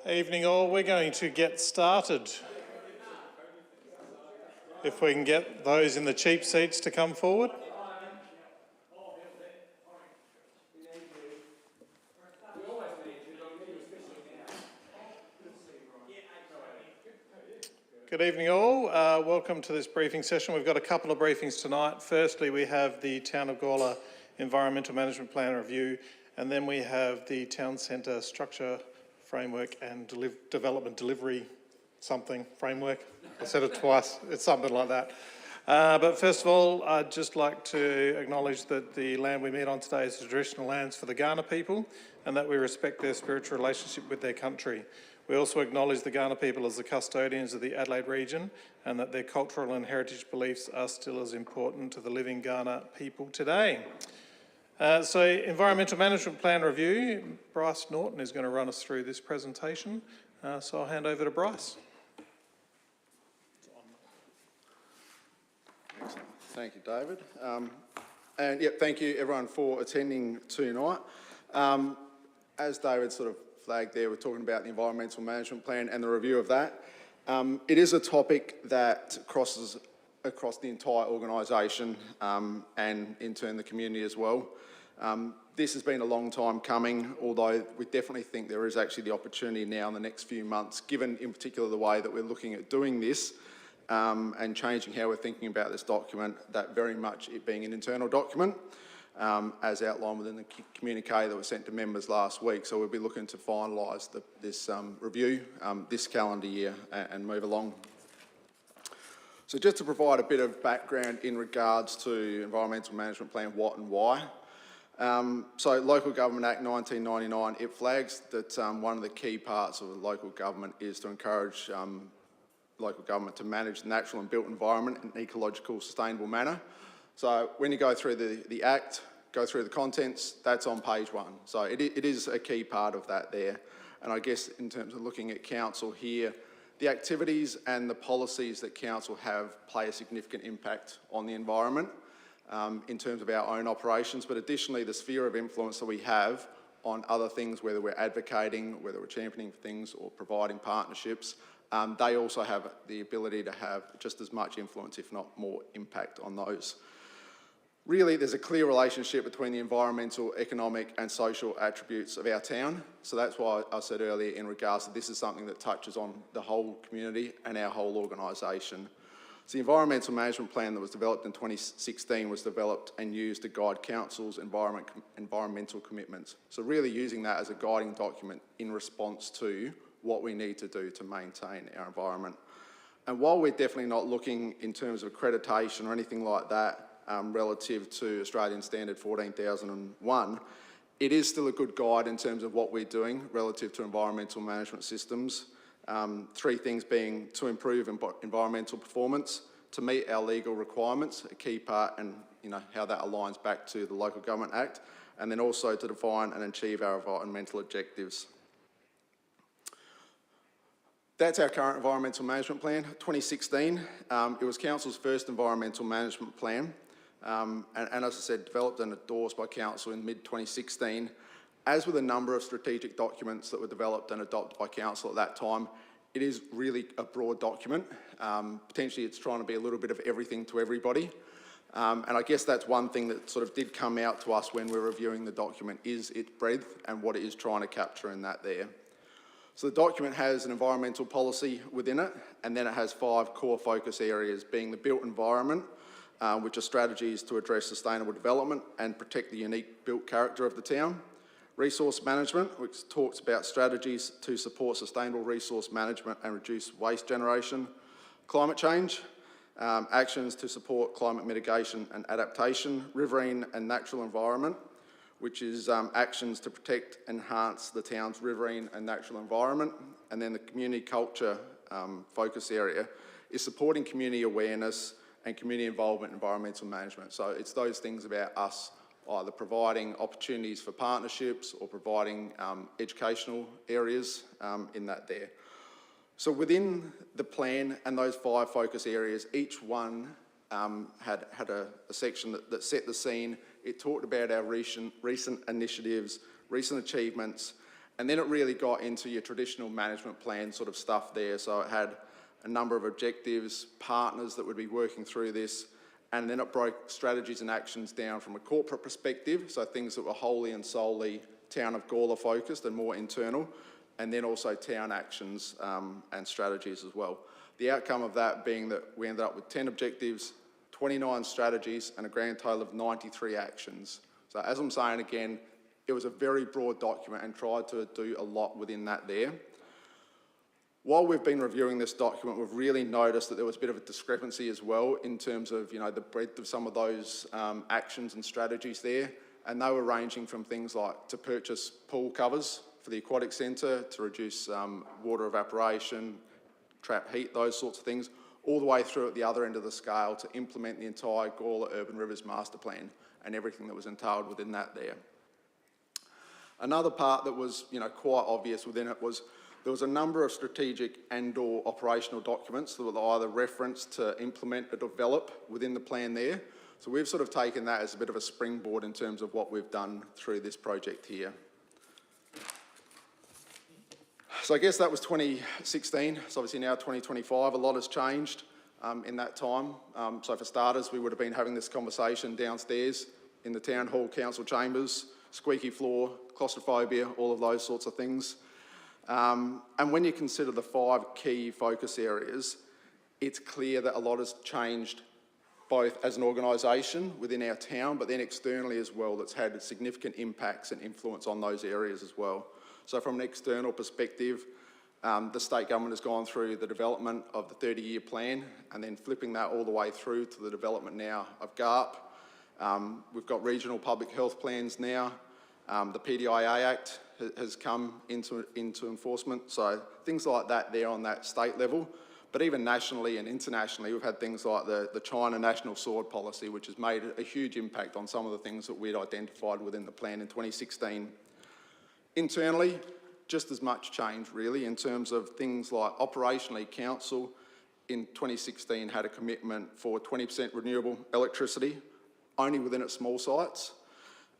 Evening all, we're going to get started. If we can get those in the cheap seats to come forward. Good evening all, welcome to this briefing session. We've got a couple of briefings tonight. Firstly, we have the Town of Gawler Environmental Management Plan Review, and then we have the Town Centre Structure Framework and Development Delivery framework. I said it twice, it's something like that. But first of all, I'd just like to acknowledge that the land we meet on today is the traditional lands for the Kaurna people, and that we respect their spiritual relationship with their country. We also acknowledge the Kaurna people as the custodians of the Adelaide region, and that their cultural and heritage beliefs are still as important to the living Kaurna people today. So Environmental Management Plan Review, Bryce Norton is going to run us through this presentation. So I'll hand over to Bryce. Excellent. Thank you, David. Thank you everyone for attending tonight. As David sort of flagged there, we're talking about the Environmental Management Plan and the review of that. It is a topic that crosses across the entire organisation and in turn the community as well. This has been a long time coming, although we definitely think there is actually the opportunity now in the next few months, given in particular the way that we're looking at doing this and changing how we're thinking about this document, that very much it being an internal document, as outlined within the communique that was sent to members last week. So we'll be looking to finalise this review this calendar year and move along. So just to provide a bit of background in regards to Environmental Management Plan, what and why. So Local Government Act 1999, it flags that one of the key parts of the local government is to encourage local government to manage the natural and built environment in an ecological, sustainable manner. So when you go through the Act, go through the contents, that's on page 1. So it is a key part of that there. And I guess in terms of looking at council here, the activities and the policies that council have play a significant impact on the environment in terms of our own operations, but additionally the sphere of influence that we have on other things, whether we're advocating, whether we're championing things or providing partnerships, they also have the ability to have just as much influence, if not more impact on those. Really, there's a clear relationship between the environmental, economic and social attributes of our town. So that's why I said earlier in regards to this is something that touches on the whole community and our whole organisation. So the Environmental Management Plan that was developed in 2016 was developed and used to guide council's environmental commitments. So really using that as a guiding document in response to what we need to do to maintain our environment. And while we're definitely not looking in terms of accreditation or anything like that, relative to Australian Standard 14001, it is still a good guide in terms of what we're doing relative to environmental management systems. 3 things being to improve environmental performance, to meet our legal requirements, a key part, and how that aligns back to the Local Government Act, and then also to define and achieve our environmental objectives. That's our current Environmental Management Plan, 2016. It was Council's first Environmental Management Plan. And as I said, developed and endorsed by Council in mid-2016. As with a number of strategic documents that were developed and adopted by Council at that time, it is really a broad document. Potentially it's trying to be a little bit of everything to everybody. And I guess that's one thing that sort of did come out to us when we're reviewing the document is its breadth and what it is trying to capture in that there. So the document has an environmental policy within it, and then it has 5 core focus areas, being the built environment, which are strategies to address sustainable development and protect the unique built character of the town. Resource management, which talks about strategies to support sustainable resource management and reduce waste generation. Climate change, actions to support climate mitigation and adaptation. Riverine and natural environment, which is actions to protect and enhance the town's riverine and natural environment. And then the community culture focus area is supporting community awareness and community involvement in environmental management. So it's those things about us either providing opportunities for partnerships or providing educational areas in that there. So within the plan and those 5 focus areas, each one had a section that set the scene. It talked about our recent initiatives, recent achievements, And then it really got into your traditional management plan sort of stuff there. So it had a number of objectives, partners that would be working through this, and then it broke strategies and actions down from a corporate perspective, so things that were wholly and solely Town of Gawler focused and more internal, and then also town actions and strategies as well. The outcome of that being that we ended up with 10 objectives, 29 strategies, and a grand total of 93 actions. So as I'm saying again, it was a very broad document and tried to do a lot within that there. While we've been reviewing this document, we've really noticed that there was a bit of a discrepancy as well in terms of, you know, the breadth of some of those actions and strategies there. And they were ranging from things like to purchase pool covers for the aquatic centre, to reduce water evaporation, trap heat, those sorts of things, all the way through at the other end of the scale to implement the entire Gawler Urban Rivers Master Plan and everything that was entailed within that there. Another part that was, you know, quite obvious within it was there was a number of strategic and/or operational documents that were either referenced to implement or develop within the plan there. So we've sort of taken that as a bit of a springboard in terms of what we've done through this project here. So I guess that was 2016. It's obviously now 2025. A lot has changed in that time. So for starters, we would have been having this conversation downstairs in the Town Hall Council chambers, squeaky floor, claustrophobia, all of those sorts of things. And when you consider the 5 key focus areas, it's clear that a lot has changed both as an organisation within our town, but then externally as well, that's had significant impacts and influence on those areas as well. So from an external perspective, the state government has gone through the development of the 30-year plan and then flipping that all the way through to the development now of GARP. We've got regional public health plans now. The PDIA Act has come into enforcement. So things like that there on that state level. But even nationally and internationally, we've had things like the China National Sword Policy, which has made a huge impact on some of the things that we'd identified within the plan in 2016. Internally, just as much change really in terms of things like operationally, council in 2016 had a commitment for 20% renewable electricity only within its small sites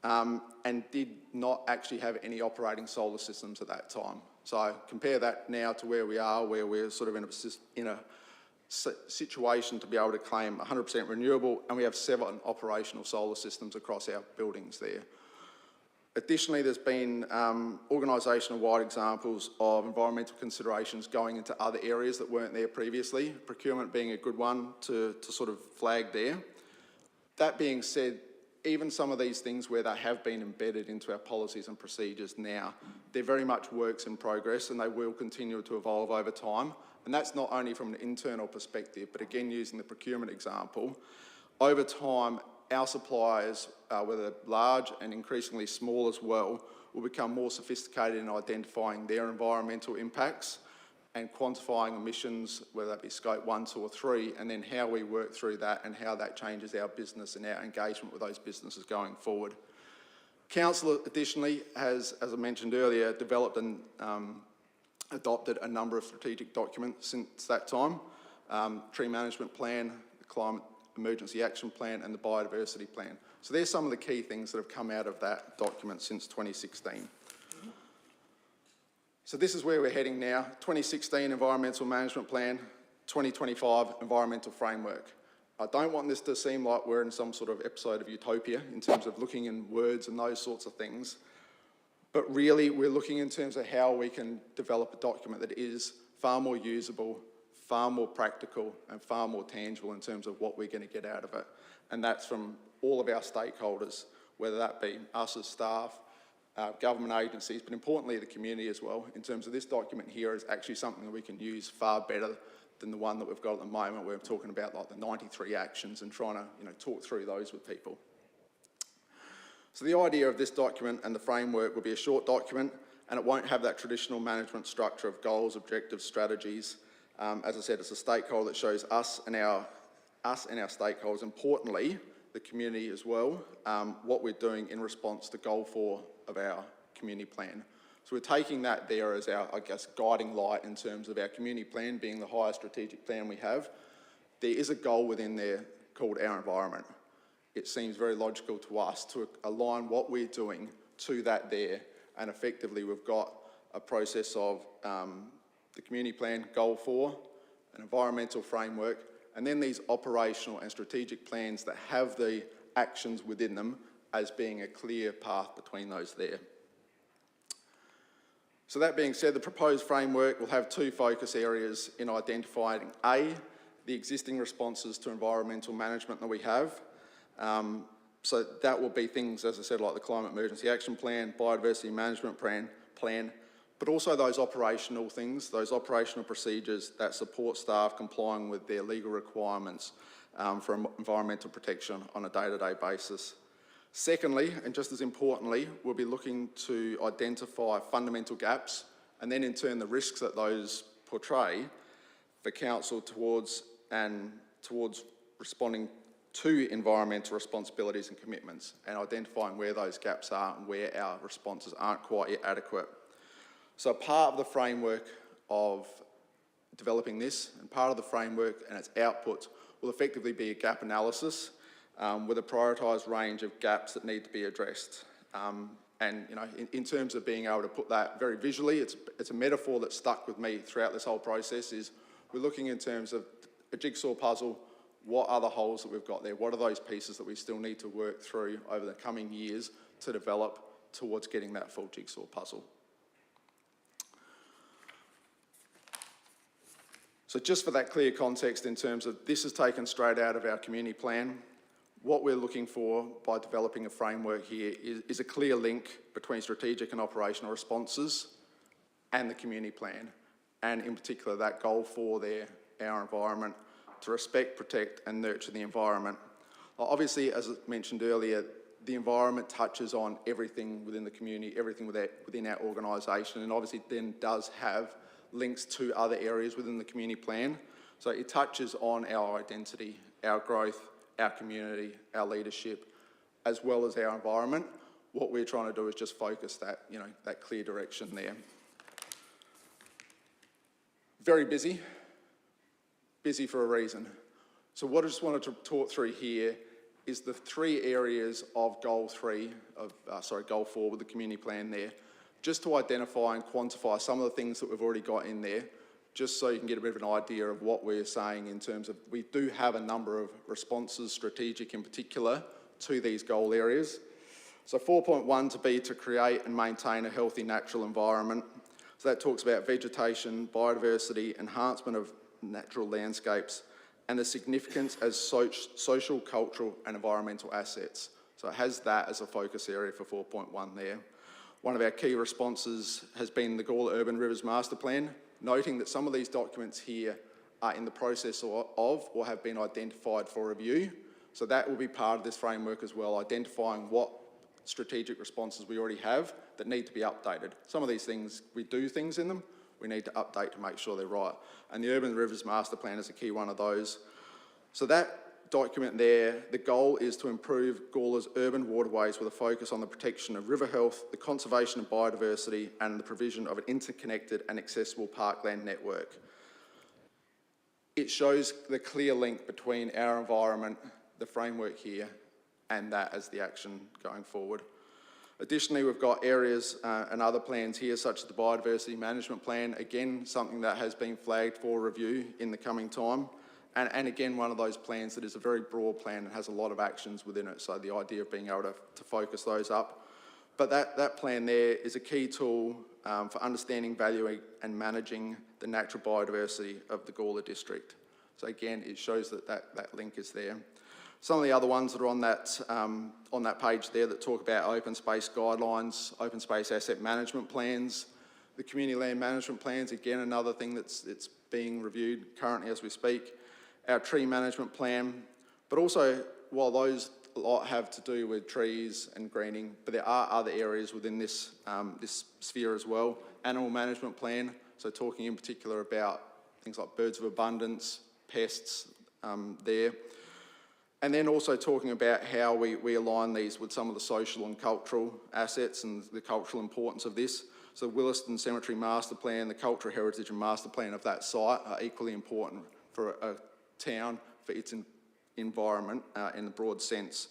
and did not actually have any operating solar systems at that time. So compare that now to where we are, where we're sort of in a situation to be able to claim 100% renewable, and we have 7 operational solar systems across our buildings there. Additionally, there's been organisational-wide examples of environmental considerations going into other areas that weren't there previously, procurement being a good one to sort of flag there. That being said, even some of these things where they have been embedded into our policies and procedures now, they're very much works in progress and they will continue to evolve over time. And that's not only from an internal perspective, but again, using the procurement example, over time, our suppliers, whether large and increasingly small as well, will become more sophisticated in identifying their environmental impacts and quantifying emissions, whether that be scope 1, 2 or 3, and then how we work through that and how that changes our business and our engagement with those businesses going forward. Council additionally has, as I mentioned earlier, developed and adopted a number of strategic documents since that time. Tree Management Plan, the Climate Emergency Action Plan and the Biodiversity Plan. So there's some of the key things that have come out of that document since 2016. So this is where we're heading now. 2016 Environmental Management Plan, 2025 Environmental Framework. I don't want this to seem like we're in some sort of episode of utopia in terms of looking in words and those sorts of things, but really we're looking in terms of how we can develop a document that is far more usable, far more practical and far more tangible in terms of what we're going to get out of it. And that's from all of our stakeholders, whether that be us as staff, government agencies, but importantly the community as well. In terms of this document here is actually something that we can use far better than the one that we've got at the moment where we're talking about like the 93 actions and trying to talk through those with people. So the idea of this document and the framework will be a short document and it won't have that traditional management structure of goals, objectives, strategies. As I said, it's a stakeholder that shows us and our stakeholders, importantly, the community as well, what we're doing in response to Goal 4 of our community plan. So we're taking that there as our, I guess, guiding light in terms of our community plan being the highest strategic plan we have. There is a goal within there called our environment. It seems very logical to us to align what we're doing to that there, and effectively we've got a process of the community plan, goal 4, an environmental framework, and then these operational and strategic plans that have the actions within them as being a clear path between those there. So that being said, the proposed framework will have 2 focus areas in identifying A, the existing responses to environmental management that we have. So that will be things, as I said, like the Climate Emergency Action Plan, Biodiversity Management Plan, but also those operational things, those operational procedures that support staff complying with their legal requirements for environmental protection on a day-to-day basis. Secondly, and just as importantly, we'll be looking to identify fundamental gaps and then in turn the risks that those portray for council towards responding to environmental responsibilities and commitments and identifying where those gaps are and where our responses aren't quite yet adequate. So part of the framework of developing this and part of the framework and its output will effectively be a gap analysis with a prioritised range of gaps that need to be addressed. And you know, in terms of being able to put that very visually, it's a metaphor that stuck with me throughout this whole process. Is we're looking in terms of a jigsaw puzzle. What are the holes that we've got there? What are those pieces that we still need to work through over the coming years to develop towards getting that full jigsaw puzzle? So just for that clear context in terms of this is taken straight out of our community plan, what we're looking for by developing a framework here is a clear link between strategic and operational responses and the community plan, and in particular that goal 4 there, our environment, to respect, protect and nurture the environment. Obviously, as I mentioned earlier, the environment touches on everything within the community, everything within our organisation, and obviously then does have links to other areas within the community plan. So it touches on our identity, our growth, our community, our leadership, as well as our environment. What we're trying to do is just focus that, you know, that clear direction there. Very busy for a reason. So what I just wanted to talk through here is the 3 areas of goal 4 with the community plan there, just to identify and quantify some of the things that we've already got in there, just so you can get a bit of an idea of what we're saying in terms of we do have a number of responses, strategic in particular, to these goal areas. So 4.1 to be to create and maintain a healthy natural environment. So that talks about vegetation, biodiversity, enhancement of natural landscapes, and the significance as social, cultural and environmental assets. So it has that as a focus area for 4.1 there. One of our key responses has been the Gawler Urban Rivers Master Plan, noting that some of these documents here are in the process of or have been identified for review. So that will be part of this framework as well, identifying what strategic responses we already have that need to be updated. Some of these things, we do things in them, we need to update to make sure they're right. And the Urban Rivers Master Plan is a key one of those. So that document there, the goal is to improve Gawler's urban waterways with a focus on the protection of river health, the conservation of biodiversity, and the provision of an interconnected and accessible parkland network. It shows the clear link between our environment, the framework here, and that as the action going forward. Additionally, we've got areas and other plans here, such as the Biodiversity Management Plan, again, something that has been flagged for review in the coming time. And again, one of those plans that is a very broad plan and has a lot of actions within it, so the idea of being able to focus those up. But that plan there is a key tool for understanding, valuing and managing the natural biodiversity of the Gawler district. So again, it shows that link is there. Some of the other ones that are on that page there that talk about open space guidelines, open space asset management plans, the community land management plans, again, another thing that's being reviewed currently as we speak, our tree management plan, but also while those a lot have to do with trees and greening, but there are other areas within this sphere as well. Animal management plan, so talking in particular about things like birds of abundance, pests there. And then also talking about how we align these with some of the social and cultural assets and the cultural importance of this. So Williston Cemetery Master Plan, the Cultural Heritage and Master Plan of that site are equally important for a town, for its environment in the broad sense.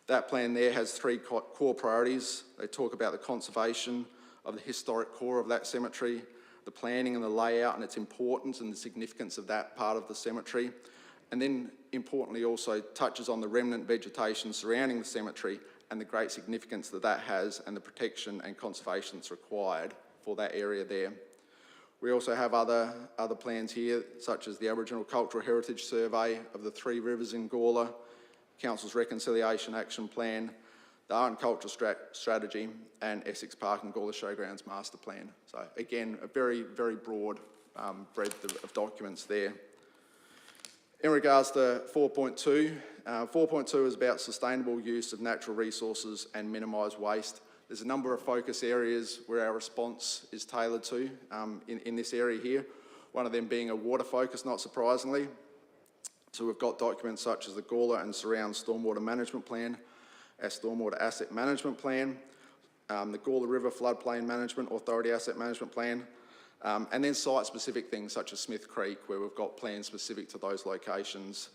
That plan there has 3 core priorities. They talk about the conservation of the historic core of that cemetery, the planning and the layout and its importance and the significance of that part of the cemetery. And then importantly also touches on the remnant vegetation surrounding the cemetery and the great significance that that has and the protection and conservation that's required for that area there. We also have other plans here, such as the Aboriginal Cultural Heritage Survey of the Three Rivers in Gawler, Council's Reconciliation Action Plan, the Art and Culture Strategy, and Essex Park and Gawler Showgrounds Master Plan. So again, a very, very broad breadth of documents there. In regards to 4.2, 4.2 is about sustainable use of natural resources and minimise waste. There's a number of focus areas where our response is tailored to in this area here, one of them being a water focus, not surprisingly. So we've got documents such as the Gawler and Surround Stormwater Management Plan, our Stormwater Asset Management Plan, the Gawler River Floodplain Management Authority Asset Management Plan, and then site-specific things such as Smith Creek, where we've got plans specific to those locations.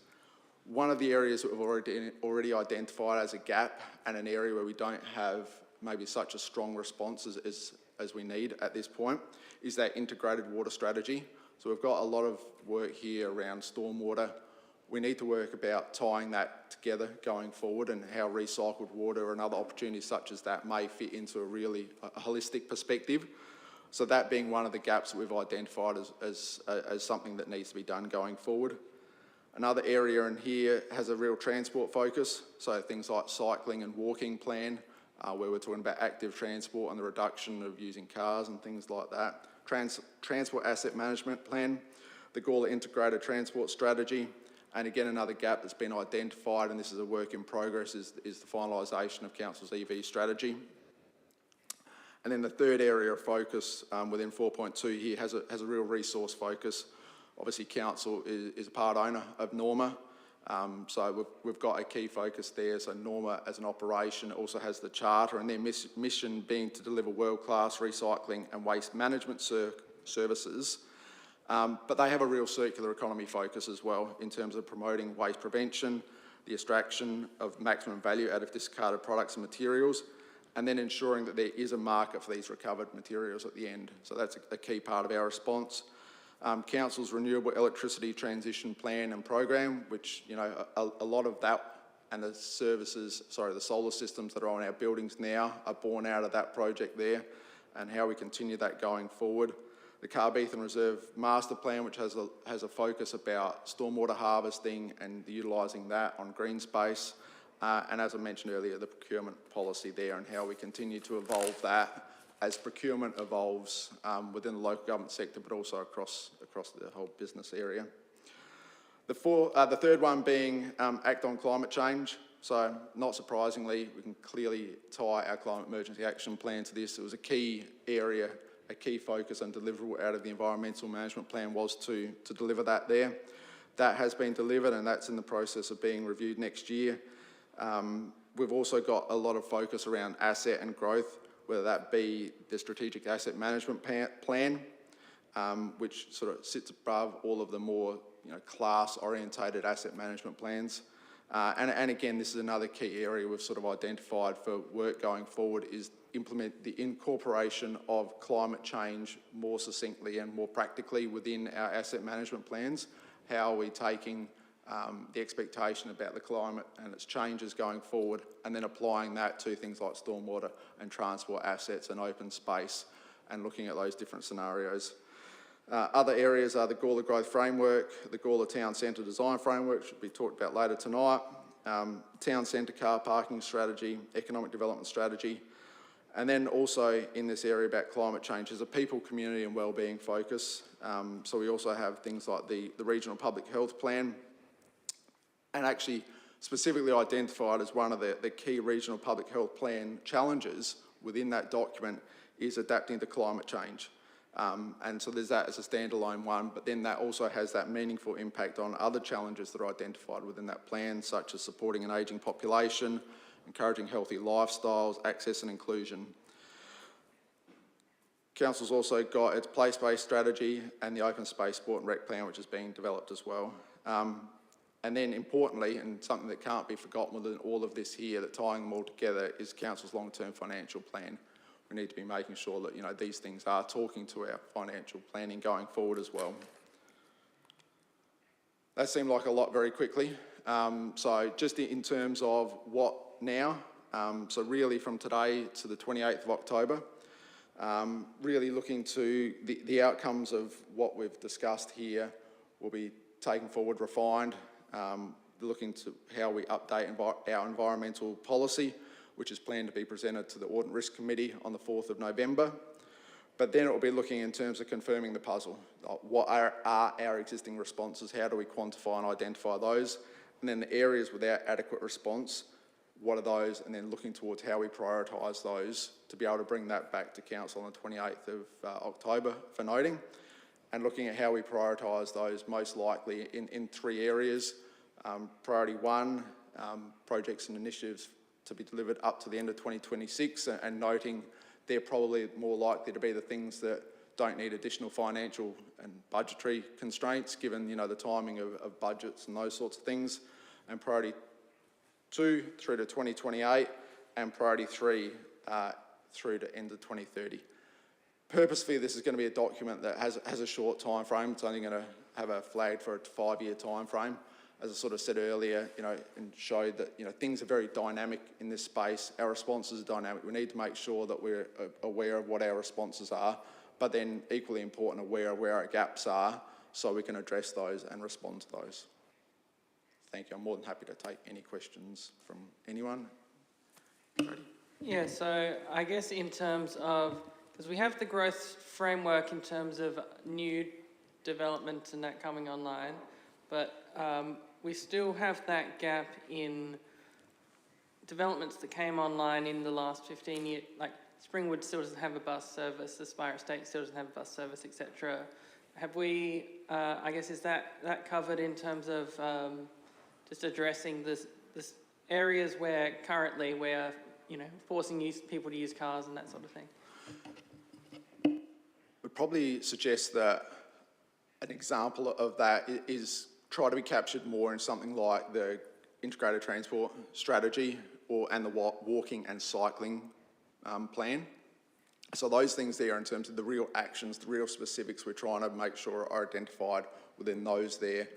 One of the areas that we've already identified as a gap and an area where we don't have maybe such a strong response as we need at this point is that integrated water strategy. So we've got a lot of work here around stormwater. We need to work about tying that together going forward and how recycled water and other opportunities such as that may fit into a really holistic perspective. So that being one of the gaps that we've identified as something that needs to be done going forward. Another area in here has a real transport focus, so things like cycling and walking plan, where we're talking about active transport and the reduction of using cars and things like that. Transport Asset Management Plan, the Gawler Integrated Transport Strategy, and again another gap that's been identified, and this is a work in progress, is the finalisation of Council's EV strategy. And then the third area of focus within 4.2 here has a real resource focus. Obviously, Council is a part owner of Norma, so we've got a key focus there. So Norma as an operation also has the charter and their mission being to deliver world-class recycling and waste management services. But they have a real circular economy focus as well in terms of promoting waste prevention, the extraction of maximum value out of discarded products and materials, and then ensuring that there is a market for these recovered materials at the end. So that's a key part of our response. Council's Renewable Electricity Transition Plan and Program, which, you know, a lot of that and the solar systems that are on our buildings now are born out of that project there, and how we continue that going forward. The Carbethan Reserve Master Plan, which has a focus about stormwater harvesting and utilising that on green space. And as I mentioned earlier, the procurement policy there and how we continue to evolve that as procurement evolves within the local government sector, but also across the whole business area. The third one being act on climate change. So not surprisingly, we can clearly tie our climate emergency action plan to this. It was a key area, a key focus and deliverable out of the environmental management plan was to deliver that there. That has been delivered and that's in the process of being reviewed next year. We've also got a lot of focus around asset and growth, whether that be the strategic asset management plan, which sort of sits above all of the more class-orientated asset management plans. And again, this is another key area we've sort of identified for work going forward is implement the incorporation of climate change more succinctly and more practically within our asset management plans. How are we taking the expectation about the climate and its changes going forward, and then applying that to things like stormwater and transport assets and open space, and looking at those different scenarios. Other areas are the Gawler Growth Framework, the Gawler Town Centre Design Framework, which will be talked about later tonight, Town Centre Car Parking Strategy, Economic Development Strategy, and then also in this area about climate change is a people, community and wellbeing focus. So we also have things like the Regional Public Health Plan, and actually specifically identified as one of the key regional public health plan challenges within that document is adapting to climate change. And so there's that as a standalone one, but then that also has that meaningful impact on other challenges that are identified within that plan, such as supporting an ageing population, encouraging healthy lifestyles, access and inclusion. Council's also got its place-based strategy and the open space sport and rec plan, which is being developed as well. And then importantly, and something that can't be forgotten within all of this here, that tying them all together is Council's long-term financial plan, we need to be making sure that, you know, these things are talking to our financial planning going forward as well. That seemed like a lot very quickly. So just in terms of what now, so really from today to the 28th of October, really looking to the outcomes of what we've discussed here will be taken forward, refined, looking to how we update our environmental policy, which is planned to be presented to the Audit and Risk Committee on the 4th of November. But then it will be looking in terms of confirming the puzzle. What are our existing responses? How do we quantify and identify those? And then the areas without adequate response, what are those? And then looking towards how we prioritise those to be able to bring that back to Council on the 28th of October for noting. And looking at how we prioritise those most likely in 3 areas. Priority 1, projects and initiatives to be delivered up to the end of 2026, and noting they're probably more likely to be the things that don't need additional financial and budgetary constraints, given, you know, the timing of budgets and those sorts of things. And priority 2 through to 2028, and priority 3 through to end of 2030. Purposefully, this is going to be a document that has a short time frame. It's only going to have a flag for a 5-year time frame. As I sort of said earlier, you know, and showed that, you know, things are very dynamic in this space. Our responses are dynamic. We need to make sure that we're aware of what our responses are, but then equally important, aware of where our gaps are, so we can address those and respond to those. Thank you. I'm more than happy to take any questions from anyone. Ready? Yeah, so I guess in terms of, because we have the growth framework in terms of new development and that coming online, but we still have that gap in developments that came online in the last 15 years, like Springwood still doesn't have a bus service, the Spire Estate still doesn't have a bus service, etc. Have we, I guess, is that covered in terms of just addressing this areas where currently we're, you know, forcing people to use cars and that sort of thing? Would probably suggest that an example of that is try to be captured more in something like the integrated transport strategy and the walking and cycling plan. So those things there in terms of the real actions, the real specifics we're trying to make sure are identified within those there.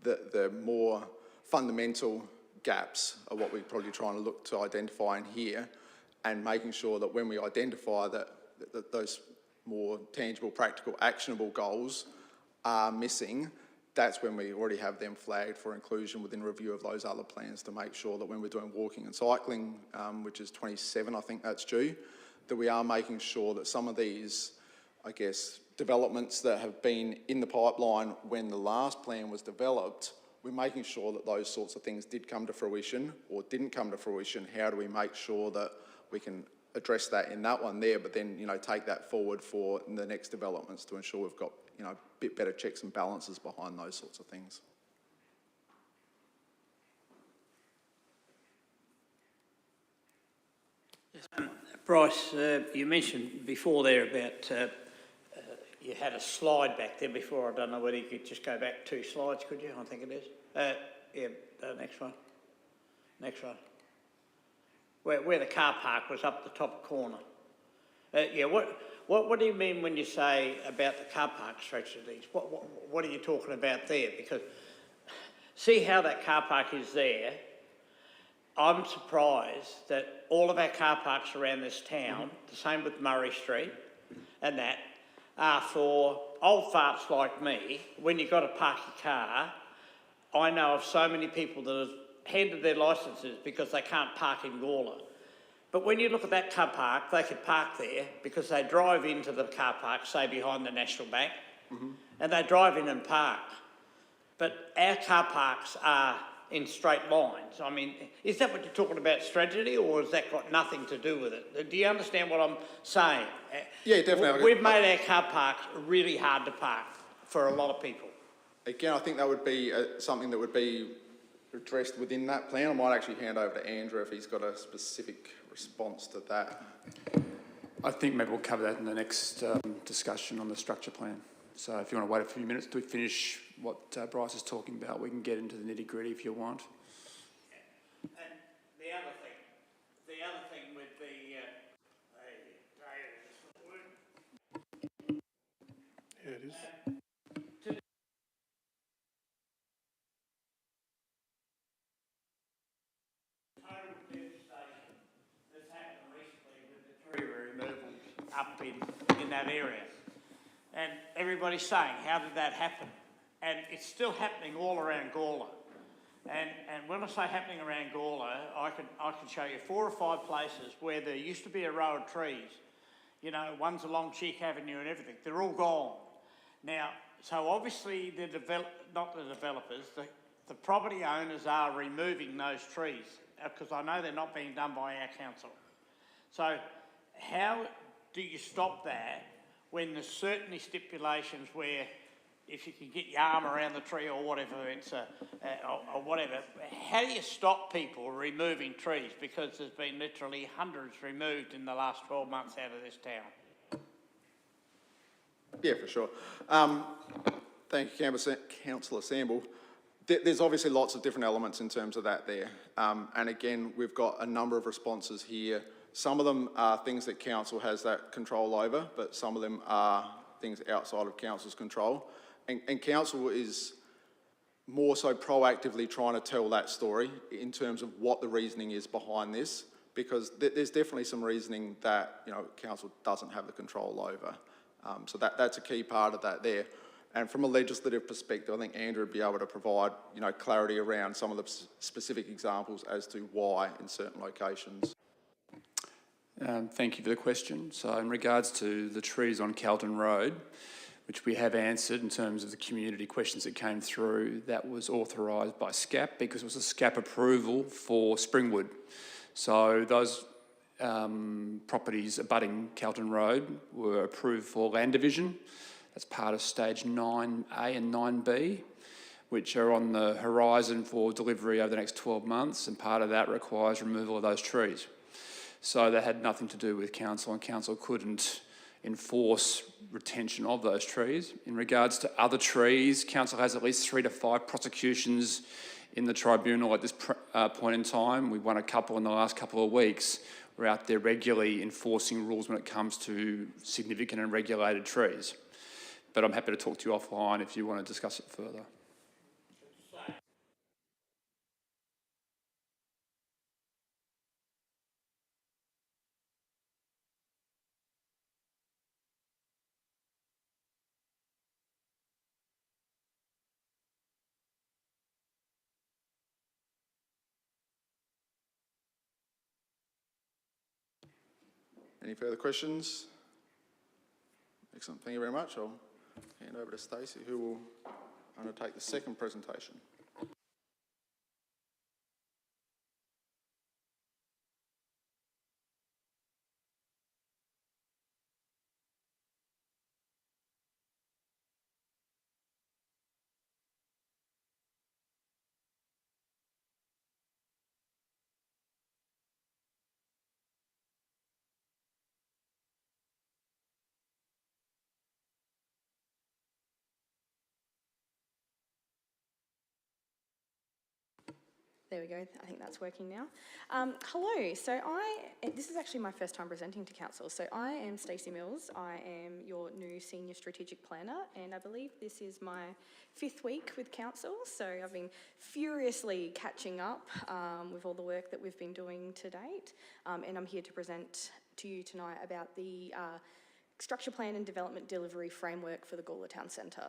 The more fundamental gaps are what we're probably trying to look to identify in here, and making sure that when we identify that those more tangible, practical, actionable goals are missing, that's when we already have them flagged for inclusion within review of those other plans, to make sure that when we're doing walking and cycling, which is 27, I think that's due, that we are making sure that some of these, I guess, developments that have been in the pipeline when the last plan was developed, we're making sure that those sorts of things did come to fruition or didn't come to fruition. How do we make sure that we can address that in that one there, but then, you know, take that forward for the next developments to ensure we've got, you know, a bit better checks and balances behind those sorts of things. Bryce, you mentioned before there about you had a slide back there before. I don't know whether you could just go back 2 slides, could you? I think it is. Next one. Next one. Where the car park was up the top corner. What do you mean when you say about the car park strategies? What are you talking about there? Because see how that car park is there. I'm surprised that all of our car parks around this town, the same with Murray Street and that, are for old farts like me. When you've got to park your car, I know of so many people that have handed their licences because they can't park in Gawler. But when you look at that car park, they could park there because they drive into the car park, say behind the National Bank, and they drive in and park. But our car parks are in straight lines. I mean, is that what you're talking about, strategy, or has that got nothing to do with it? Do you understand what I'm saying? Yeah, definitely. We've made our car parks really hard to park for a lot of people. Again, I think that would be something that would be addressed within that plan. I might actually hand over to Andrew if he's got a specific response to that. I think maybe we'll cover that in the next discussion on the structure plan. So if you want to wait a few minutes to finish what Bryce is talking about, we can get into the nitty-gritty if you want. And the other thing with the up in that area. And everybody's saying, how did that happen? And it's still happening all around Gawler. And when I say happening around Gawler, I can show you 4 or 5 places where there used to be a row of trees. You know, one's along Cheek Avenue and everything. They're all gone. Now, so obviously not the developers, the property owners are removing those trees because I know they're not being done by our council. So how do you stop that when there's certainly stipulations where if you can get your arm around the tree or whatever, or whatever, how do you stop people removing trees? Because there's been literally hundreds removed in the last 12 months out of this town. Yeah, for sure. Thank you, Councillor Samble. There's obviously lots of different elements in terms of that there. And again, we've got a number of responses here. Some of them are things that council has that control over, but some of them are things outside of council's control. And council is more so proactively trying to tell that story in terms of what the reasoning is behind this, because there's definitely some reasoning that, you know, council doesn't have the control over. So that's a key part of that there. And from a legislative perspective, I think Andrew would be able to provide, you know, clarity around some of the specific examples as to why in certain locations. Thank you for the question. So in regards to the trees on Calton Road, which we have answered in terms of the community questions that came through, that was authorised by SCAP because it was a SCAP approval for Springwood. So those properties abutting Calton Road were approved for land division. That's part of stage 9A and 9B, which are on the horizon for delivery over the next 12 months, and part of that requires removal of those trees. So that had nothing to do with council, and council couldn't enforce retention of those trees. In regards to other trees, council has at least 3 to 5 prosecutions in the tribunal at this point in time. We've won a couple in the last couple of weeks. We're out there regularly enforcing rules when it comes to significant and regulated trees. But I'm happy to talk to you offline if you want to discuss it further. Any further questions? Excellent, thank you very much. I'll hand over to Stacey, who will undertake the second presentation. There we go, I think that's working now. Hello, so this is actually my first time presenting to council. So I am Stacey Mills, I am your new Senior Strategic Planner, and I believe this is my 5th week with council. So I've been furiously catching up with all the work that we've been doing to date. And I'm here to present to you tonight about the Structure Plan and Development Delivery Framework for the Gawler Town Centre.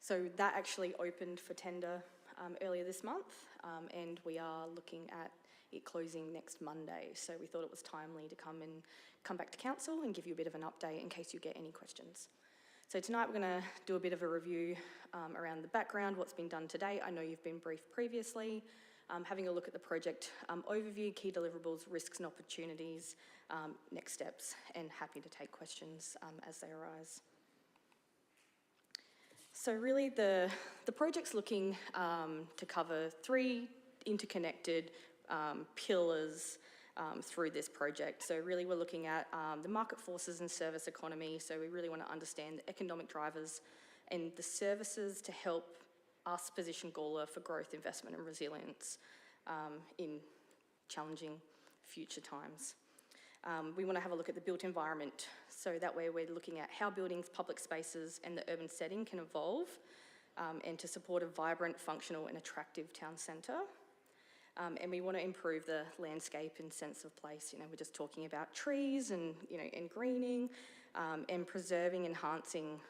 So that actually opened for tender earlier this month, and we are looking at it closing next Monday. So we thought it was timely to come back to council and give you a bit of an update in case you get any questions. So tonight we're going to do a bit of a review around the background, what's been done to date. I know you've been briefed previously. Having a look at the project overview, key deliverables, risks and opportunities, next steps, and happy to take questions as they arise. So really the project's looking to cover 3 interconnected pillars through this project. So really we're looking at the market forces and service economy. So we really want to understand the economic drivers and the services to help us position Gawler for growth, investment and resilience in challenging future times. We want to have a look at the built environment. So that way we're looking at how buildings, public spaces and the urban setting can evolve and to support a vibrant, functional and attractive town centre. And we want to improve the landscape and sense of place. You know, we're just talking about trees and, you know, and greening, and preserving, enhancing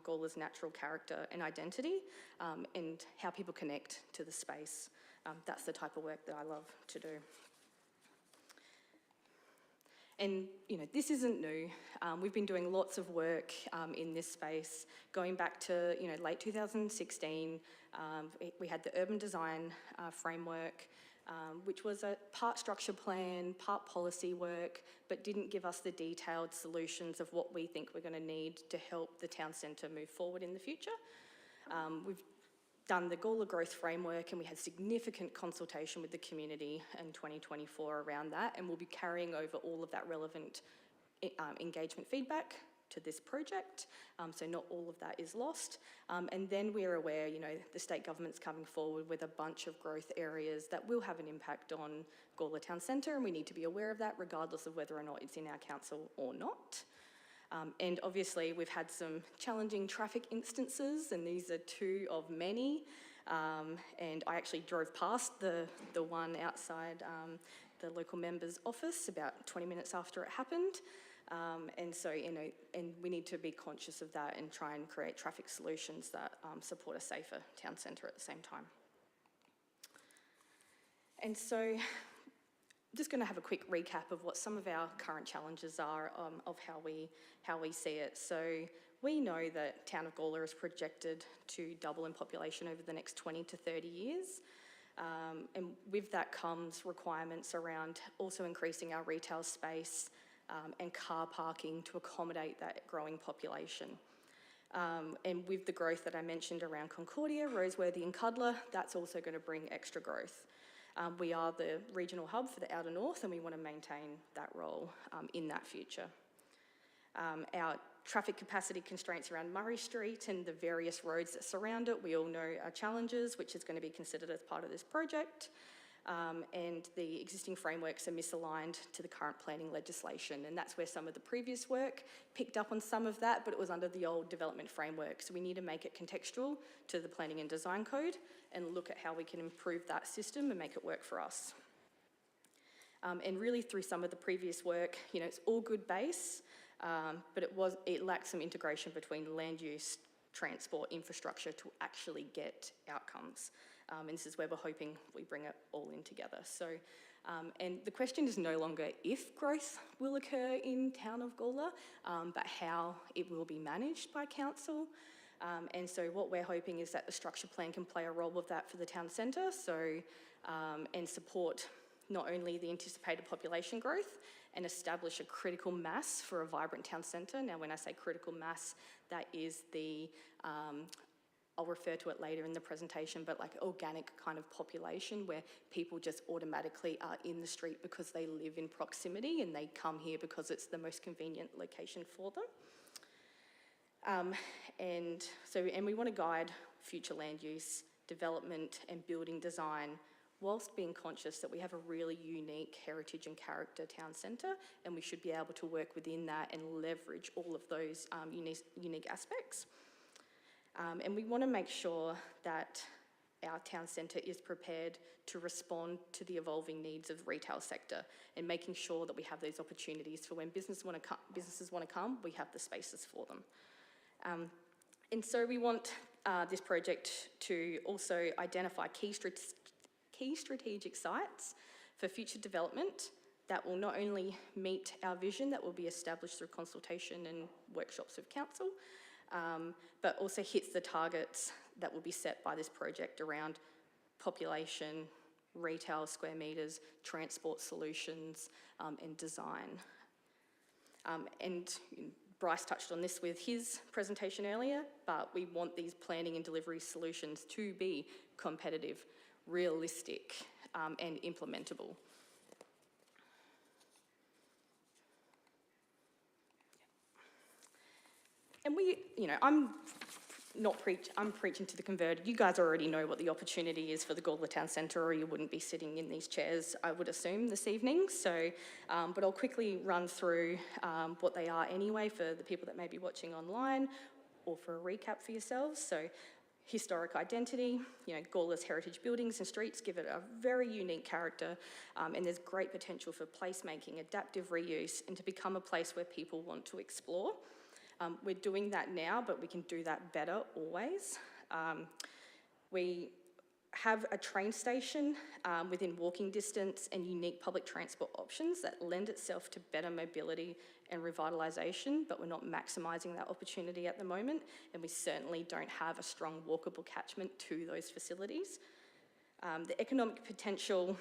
Gawler's natural character and identity, and how people connect to the space. That's the type of work that I love to do. And, you know, this isn't new. We've been doing lots of work in this space, going back to, you know, late 2016. We had the urban design framework, which was a part structure plan, part policy work, but didn't give us the detailed solutions of what we think we're going to need to help the town centre move forward in the future. We've done the Gawler growth framework, and we had significant consultation with the community in 2024 around that, and we'll be carrying over all of that relevant engagement feedback to this project, so not all of that is lost. And then we're aware, you know, the state government's coming forward with a bunch of growth areas that will have an impact on Gawler Town Centre, and we need to be aware of that regardless of whether or not it's in our council or not. And obviously we've had some challenging traffic instances, and these are two of many. And I actually drove past the one outside the local member's office about 20 minutes after it happened. And so, you know, and we need to be conscious of that and try and create traffic solutions that support a safer town centre at the same time. And so, just going to have a quick recap of what some of our current challenges are, of how we see it. So we know that town of Gawler is projected to double in population over the next 20 to 30 years. And with that comes requirements around also increasing our retail space and car parking to accommodate that growing population. And with the growth that I mentioned around Concordia, Roseworthy and Cudler, that's also going to bring extra growth. We are the regional hub for the outer north, and we want to maintain that role in that future. Our traffic capacity constraints around Murray Street and the various roads that surround it, we all know are challenges, which is going to be considered as part of this project. And the existing frameworks are misaligned to the current planning legislation, and that's where some of the previous work picked up on some of that, but it was under the old development framework. So we need to make it contextual to the planning and design code and look at how we can improve that system and make it work for us. And really through some of the previous work, you know, it's all good base, but it lacked some integration between land use, transport, infrastructure to actually get outcomes. And this is where we're hoping we bring it all in together. So, and the question is no longer if growth will occur in town of Gawler, but how it will be managed by council. And so what we're hoping is that the structure plan can play a role with that for the town centre, so, and support not only the anticipated population growth and establish a critical mass for a vibrant town centre. Now, when I say critical mass, that is the, I'll refer to it later in the presentation, but like organic kind of population where people just automatically are in the street because they live in proximity and they come here because it's the most convenient location for them. And we want to guide future land use, development and building design whilst being conscious that we have a really unique heritage and character town centre, and we should be able to work within that and leverage all of those unique aspects. And we want to make sure that our town centre is prepared to respond to the evolving needs of the retail sector and making sure that we have those opportunities for when businesses want to come, we have the spaces for them. And so we want this project to also identify key strategic sites for future development that will not only meet our vision that will be established through consultation and workshops with council, but also hits the targets that will be set by this project around population, retail square metres, transport solutions, and design. And Bryce touched on this with his presentation earlier, but we want these planning and delivery solutions to be competitive, realistic, and implementable. And I'm preaching to the converted. You guys already know what the opportunity is for the Gawler Town Centre, or you wouldn't be sitting in these chairs, I would assume, this evening. So, but I'll quickly run through what they are anyway for the people that may be watching online, or for a recap for yourselves. So, Historic identity, Gawler's heritage buildings and streets give it a very unique character, and there's great potential for placemaking, adaptive reuse, and to become a place where people want to explore. We're doing that now, but we can do that better always. We have a train station within walking distance and unique public transport options that lend itself to better mobility and revitalisation, but we're not maximising that opportunity at the moment, and we certainly don't have a strong walkable catchment to those facilities. The economic potential,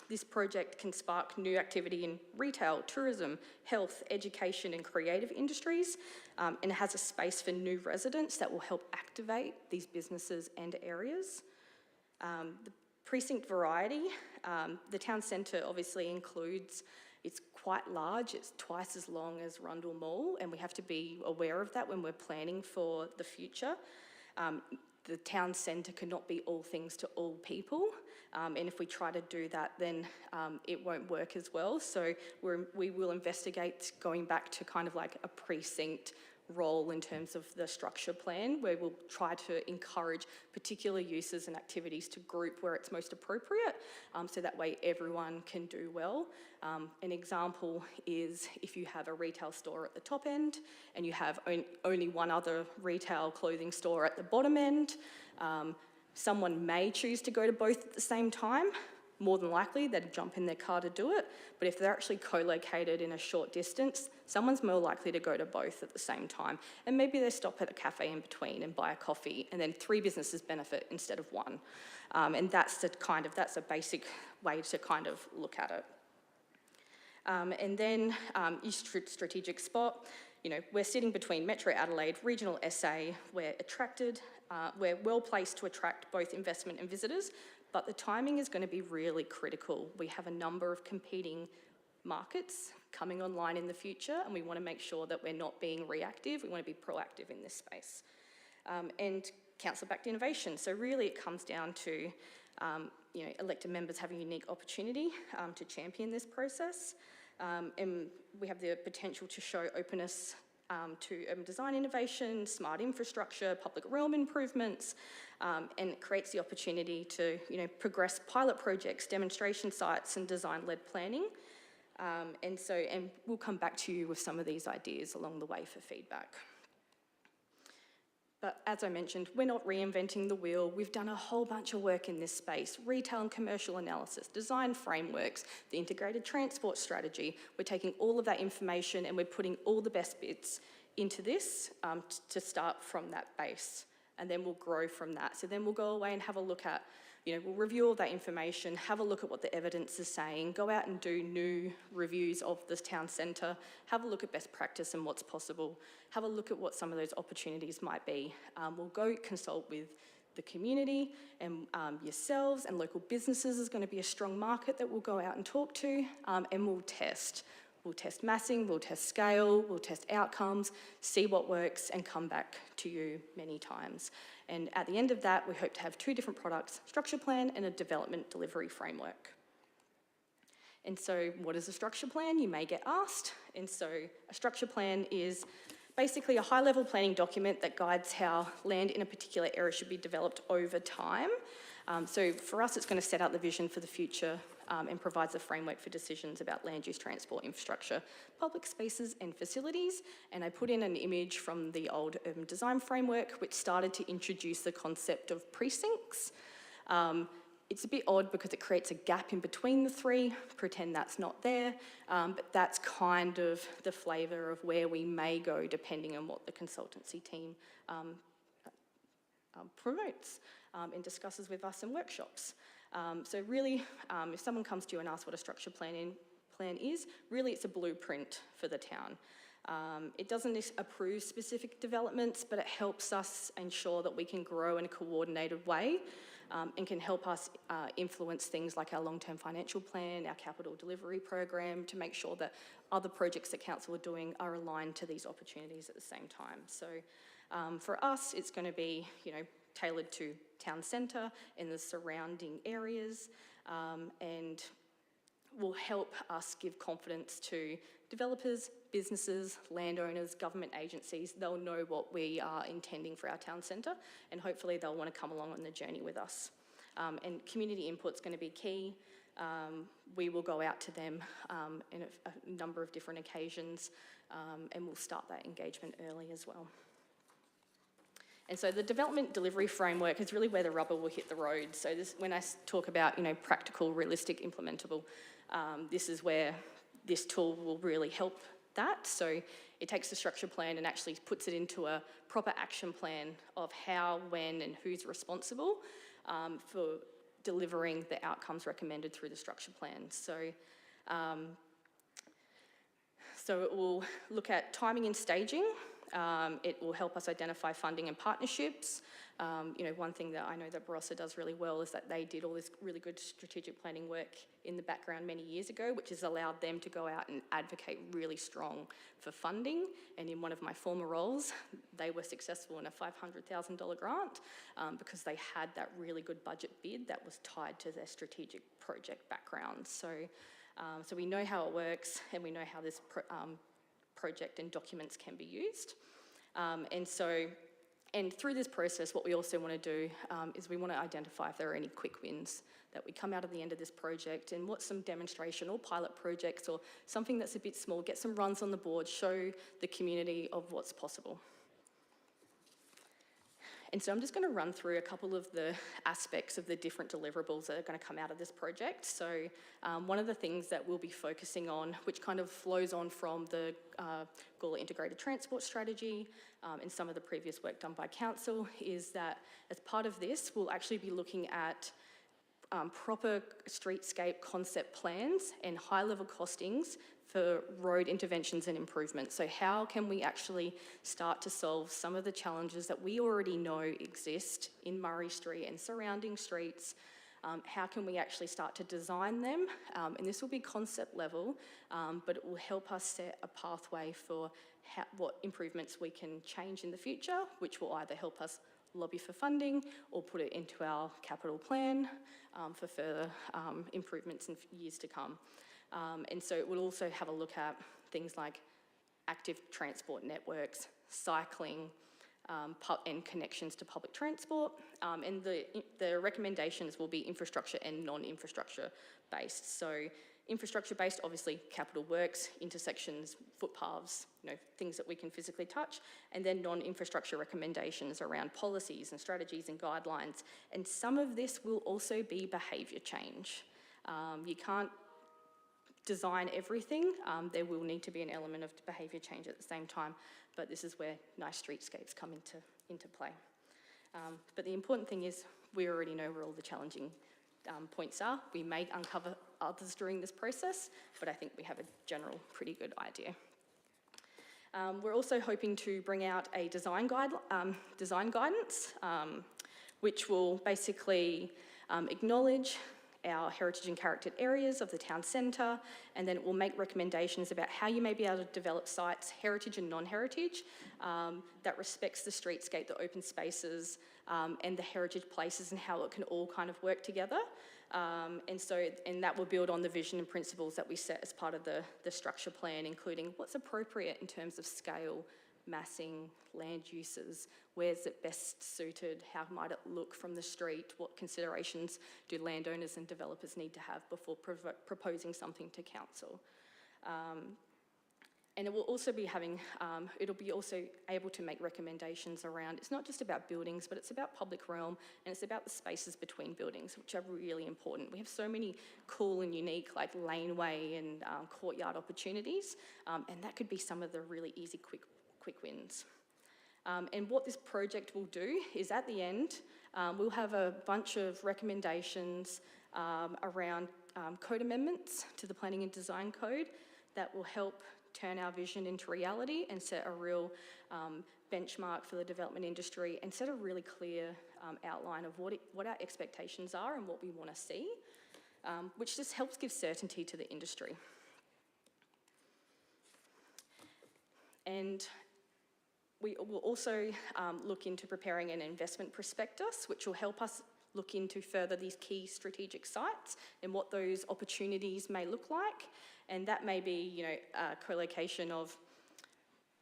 this project can spark new activity in retail, tourism, health, education and creative industries, and it has a space for new residents that will help activate these businesses and areas. The precinct variety, the town centre obviously includes, it's quite large, it's twice as long as Rundle Mall, and we have to be aware of that when we're planning for the future. The town centre cannot be all things to all people, and if we try to do that, then it won't work as well. So we will investigate going back to kind of like a precinct role in terms of the structure plan, where we'll try to encourage particular uses and activities to group where it's most appropriate, so that way everyone can do well. An example is if you have a retail store at the top end and you have only one other retail clothing store at the bottom end, someone may choose to go to both at the same time. More than likely, they'd jump in their car to do it, but if they're actually co-located in a short distance, someone's more likely to go to both at the same time, and maybe they stop at a cafe in between and buy a coffee, and then 3 businesses benefit instead of 1. And that's a basic way to kind of look at it. And then your strategic spot, we're sitting between Metro Adelaide, Regional SA, we're well placed to attract both investment and visitors, but the timing is going to be really critical. We have a number of competing markets coming online in the future, and we want to make sure that we're not being reactive, we want to be proactive in this space. And council-backed innovation. So really it comes down to elected members having a unique opportunity to champion this process. And we have the potential to show openness to urban design innovation, smart infrastructure, public realm improvements, and it creates the opportunity to progress pilot projects, demonstration sites and design-led planning. And we'll come back to you with some of these ideas along the way for feedback. But as I mentioned, we're not reinventing the wheel. We've done a whole bunch of work in this space, retail and commercial analysis, design frameworks, the integrated transport strategy. We're taking all of that information and we're putting all the best bits into this to start from that base. And then we'll grow from that. So then we'll go away and have a look at, we'll review all that information, have a look at what the evidence is saying, go out and do new reviews of this town centre, have a look at best practice and what's possible, have a look at what some of those opportunities might be. We'll go consult with the community and yourselves, and local businesses is going to be a strong market that we'll go out and talk to, and we'll test. We'll test massing, we'll test scale, we'll test outcomes, see what works and come back to you many times. And at the end of that, we hope to have 2 different products, structure plan and a development delivery framework. And so what is a structure plan? You may get asked. And so a structure plan is basically a high-level planning document that guides how land in a particular area should be developed over time. So for us, it's going to set out the vision for the future and provides a framework for decisions about land use, transport, infrastructure, public spaces and facilities. And I put in an image from the old urban design framework, which started to introduce the concept of precincts. It's a bit odd because it creates a gap in between the 3, pretend that's not there, but that's kind of the flavour of where we may go depending on what the consultancy team promotes and discusses with us in workshops. So really, if someone comes to you and asks what a structure plan is, really it's a blueprint for the town. It doesn't approve specific developments, but it helps us ensure that we can grow in a coordinated way and can help us influence things like our long-term financial plan, our capital delivery program, to make sure that other projects that council are doing are aligned to these opportunities at the same time. So for us, it's going to be, tailored to town centre and the surrounding areas, and will help us give confidence to developers, businesses, landowners, government agencies. They'll know what we are intending for our town centre, and hopefully they'll want to come along on the journey with us. And community input's going to be key. We will go out to them in a number of different occasions, and we'll start that engagement early as well. And so the development delivery framework is really where the rubber will hit the road. So this, when I talk about, practical, realistic, implementable, this is where this tool will really help that. So it takes the structure plan and actually puts it into a proper action plan of how, when, and who's responsible for delivering the outcomes recommended through the structure plan. So it will look at timing and staging. It will help us identify funding and partnerships. One thing that I know that Barossa does really well is that they did all this really good strategic planning work in the background many years ago, which has allowed them to go out and advocate really strong for funding. And in one of my former roles, they were successful in a $500,000 grant because they had that really good budget bid that was tied to their strategic project background. So we know how it works, and we know how this project and documents can be used. And through this process, what we also want to do is we want to identify if there are any quick wins that we come out of the end of this project, and what some demonstration or pilot projects or something that's a bit small, get some runs on the board, show the community of what's possible. And so I'm just going to run through a couple of the aspects of the different deliverables that are going to come out of this project. So one of the things that we'll be focusing on, which kind of flows on from the Gawler Integrated Transport Strategy and some of the previous work done by Council, is that as part of this, we'll actually be looking at proper streetscape concept plans and high-level costings for road interventions and improvements. So how can we actually start to solve some of the challenges that we already know exist in Murray Street and surrounding streets? How can we actually start to design them? And this will be concept level, but it will help us set a pathway for what improvements we can change in the future, which will either help us lobby for funding or put it into our capital plan for further improvements in years to come. And so it will also have a look at things like active transport networks, cycling, and connections to public transport. And the recommendations will be infrastructure and non-infrastructure based. So infrastructure based, obviously capital works, intersections, footpaths, things that we can physically touch, and then non-infrastructure recommendations around policies and strategies and guidelines. And some of this will also be behaviour change. You can't design everything. There will need to be an element of behaviour change at the same time, but this is where nice streetscapes come into play. But the important thing is we already know where all the challenging points are. We may uncover others during this process, but I think we have a general pretty good idea. We're also hoping to bring out a design guidance, which will basically acknowledge our heritage and charactered areas of the town centre, and then it will make recommendations about how you may be able to develop sites, heritage and non-heritage, that respects the streetscape, the open spaces, and the heritage places, and how it can all kind of work together. And that will build on the vision and principles that we set as part of the structure plan, including what's appropriate in terms of scale, massing, land uses, where's it best suited, how might it look from the street, what considerations do landowners and developers need to have before proposing something to council. And it will also be it'll be also able to make recommendations around, it's not just about buildings, but it's about public realm, and it's about the spaces between buildings, which are really important. We have so many cool and unique like laneway and courtyard opportunities, and that could be some of the really easy, quick wins. And what this project will do is at the end, we'll have a bunch of recommendations around code amendments to the Planning and Design Code that will help turn our vision into reality and set a real benchmark for the development industry, and set a really clear outline of what our expectations are and what we want to see, which just helps give certainty to the industry. And we will also look into preparing an investment prospectus, which will help us look into further these key strategic sites and what those opportunities may look like. And that may be, you know, a co-location of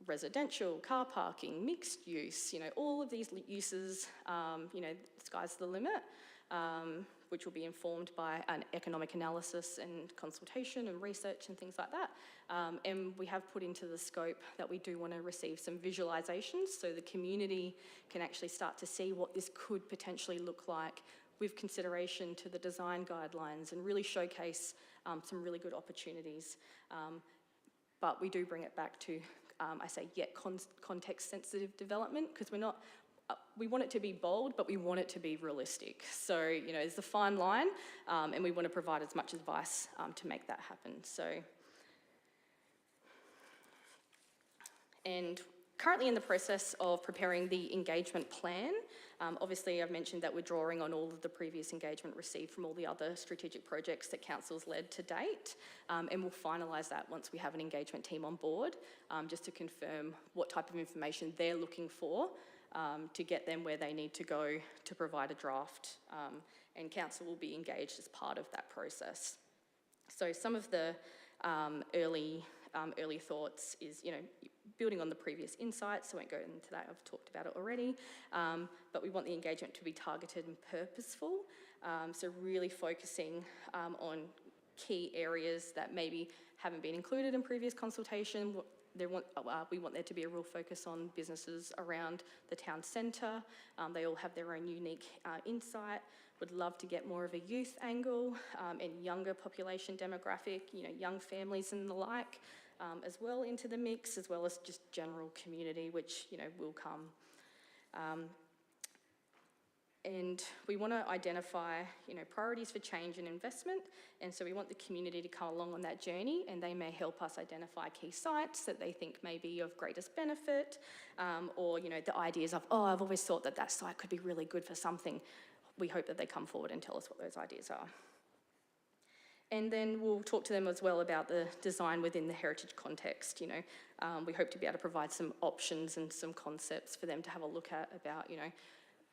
residential, car parking, mixed use, you know, all of these uses, you know, the sky's the limit, which will be informed by an economic analysis and consultation and research and things like that. And we have put into the scope that we do want to receive some visualisations so the community can actually start to see what this could potentially look like with consideration to the design guidelines and really showcase some really good opportunities. But we do bring it back to, I say, yet context-sensitive development, because we're not, we want it to be bold, but we want it to be realistic. So, you know, there's a fine line, and we want to provide as much advice to make that happen. So, and currently in the process of preparing the engagement plan. Obviously, I've mentioned that we're drawing on all of the previous engagement received from all the other strategic projects that Council's led to date, and we'll finalise that once we have an engagement team on board, just to confirm what type of information they're looking for to get them where they need to go to provide a draft, and Council will be engaged as part of that process. So some of the early thoughts is, you know, building on the previous insights, so I won't go into that, I've talked about it already, but we want the engagement to be targeted and purposeful, so really focusing on key areas that maybe haven't been included in previous consultation. We want there to be a real focus on businesses around the town centre. They all have their own unique insight. Would love to get more of a youth angle and younger population demographic, you know, young families and the like, as well into the mix, as well as just general community, which, you know, will come. And we want to identify, you know, priorities for change and investment, and so we want the community to come along on that journey, and they may help us identify key sites that they think may be of greatest benefit, or, you know, the ideas of, oh, I've always thought that that site could be really good for something. We hope that they come forward and tell us what those ideas are. And then we'll talk to them as well about the design within the heritage context. You know, we hope to be able to provide some options and some concepts for them to have a look at about, you know,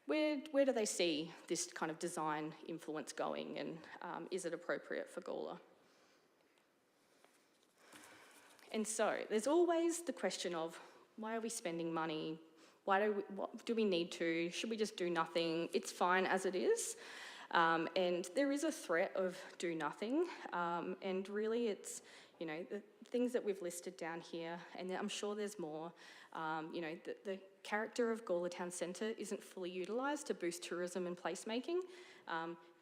where do they see this kind of design influence going, and is it appropriate for Gawler? And so there's always the question of, why are we spending money? What do we need to? Should we just do nothing? It's fine as it is. And there is a threat of do nothing, and really it's, you know, the things that we've listed down here, and I'm sure there's more. You know, the character of Gawler Town Centre isn't fully utilised to boost tourism and placemaking.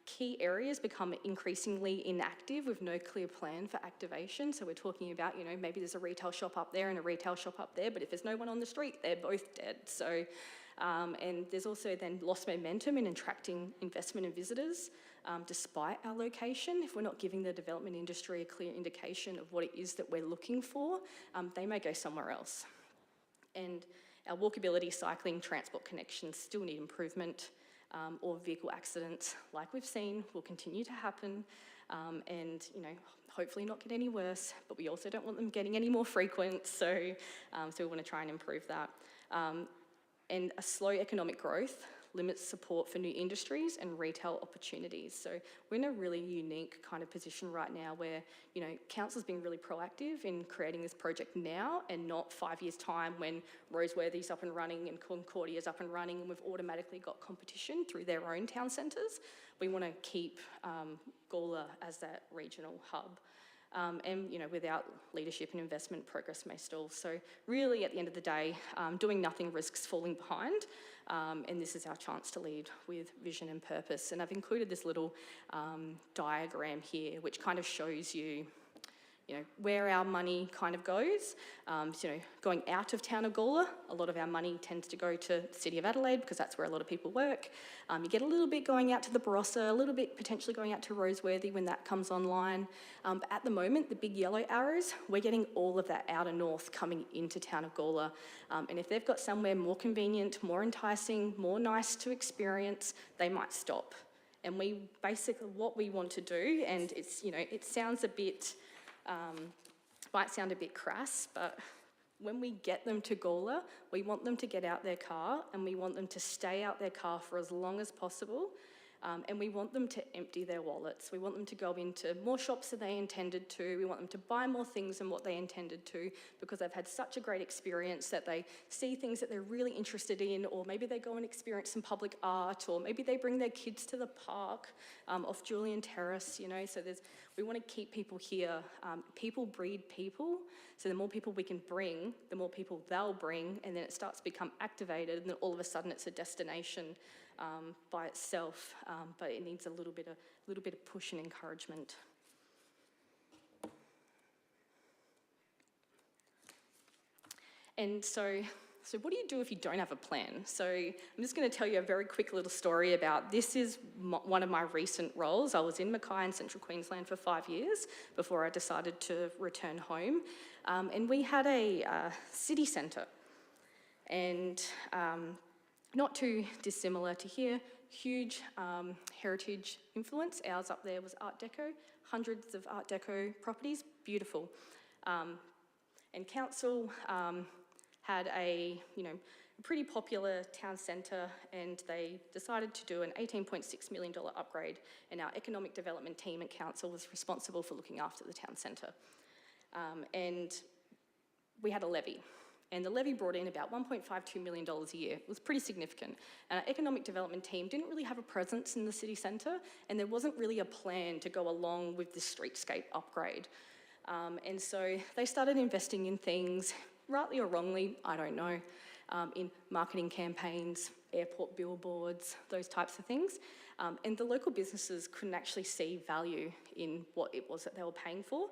Key areas become increasingly inactive with no clear plan for activation. So we're talking about, you know, maybe there's a retail shop up there and a retail shop up there, but if there's no one on the street, they're both dead. So, and there's also then lost momentum in attracting investment and visitors, despite our location. If we're not giving the development industry a clear indication of what it is that we're looking for, they may go somewhere else. And our walkability, cycling, transport connections still need improvement, or vehicle accidents, like we've seen, will continue to happen, and, you know, hopefully not get any worse, but we also don't want them getting any more frequent, so we want to try and improve that. And a slow economic growth limits support for new industries and retail opportunities. So we're in a really unique kind of position right now where, you know, Council's been really proactive in creating this project now, and not 5 years' time when Roseworthy's up and running and Concordia's up and running and we've automatically got competition through their own town centres. We want to keep Gawler as that regional hub. And, you know, without leadership and investment, progress may stall. So really, at the end of the day, doing nothing risks falling behind, and this is our chance to lead with vision and purpose. And I've included this little diagram here, which kind of shows you, you know, where our money kind of goes. So, you know, going out of town of Gawler, a lot of our money tends to go to the City of Adelaide because that's where a lot of people work. You get a little bit going out to the Barossa, a little bit potentially going out to Roseworthy when that comes online. But at the moment, the big yellow arrows, we're getting all of that outer north coming into town of Gawler. And if they've got somewhere more convenient, more enticing, more nice to experience, they might stop. And we basically, what we want to do, and it's, you know, it sounds a bit, might sound a bit crass, but when we get them to Gawler, we want them to get out their car and we want them to stay out their car for as long as possible, And we want them to empty their wallets. We want them to go into more shops than they intended to. We want them to buy more things than what they intended to, because they've had such a great experience that they see things that they're really interested in, or maybe they go and experience some public art, or maybe they bring their kids to the park off Julian Terrace, you know. So we want to keep people here. People breed people, so the more people we can bring, the more people they'll bring, and then it starts to become activated, and then all of a sudden it's a destination by itself, but it needs a little bit of push and encouragement. And so what do you do if you don't have a plan? So I'm just going to tell you a very quick little story about this. Is one of my recent roles. I was in Mackay in Central Queensland for 5 years before I decided to return home. And we had a city centre, and not too dissimilar to here, huge heritage influence. Ours up there was Art Deco, hundreds of Art Deco properties, beautiful. And council had a pretty popular town centre, and they decided to do an $18.6 million upgrade, and our economic development team at council was responsible for looking after the town centre. And we had a levy. And the levy brought in about $1.52 million a year. It was pretty significant. And our economic development team didn't really have a presence in the city centre, and there wasn't really a plan to go along with the streetscape upgrade. And so they started investing in things, rightly or wrongly, I don't know, in marketing campaigns, airport billboards, those types of things. And the local businesses couldn't actually see value in what it was that they were paying for.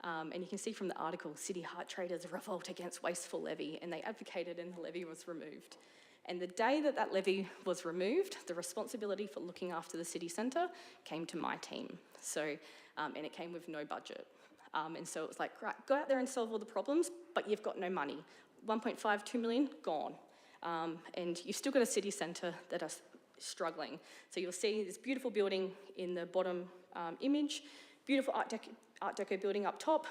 And you can see from the article, City Heart Traders revolt against wasteful levy, and they advocated and the levy was removed. And the day that that levy was removed, the responsibility for looking after the city centre came to my team. So, and it came with no budget. And so it was like, right, go out there and solve all the problems, but you've got no money. 1.52 million, gone. And you've still got a city centre that are struggling. So you'll see this beautiful building in the bottom image, beautiful Art Deco building up top,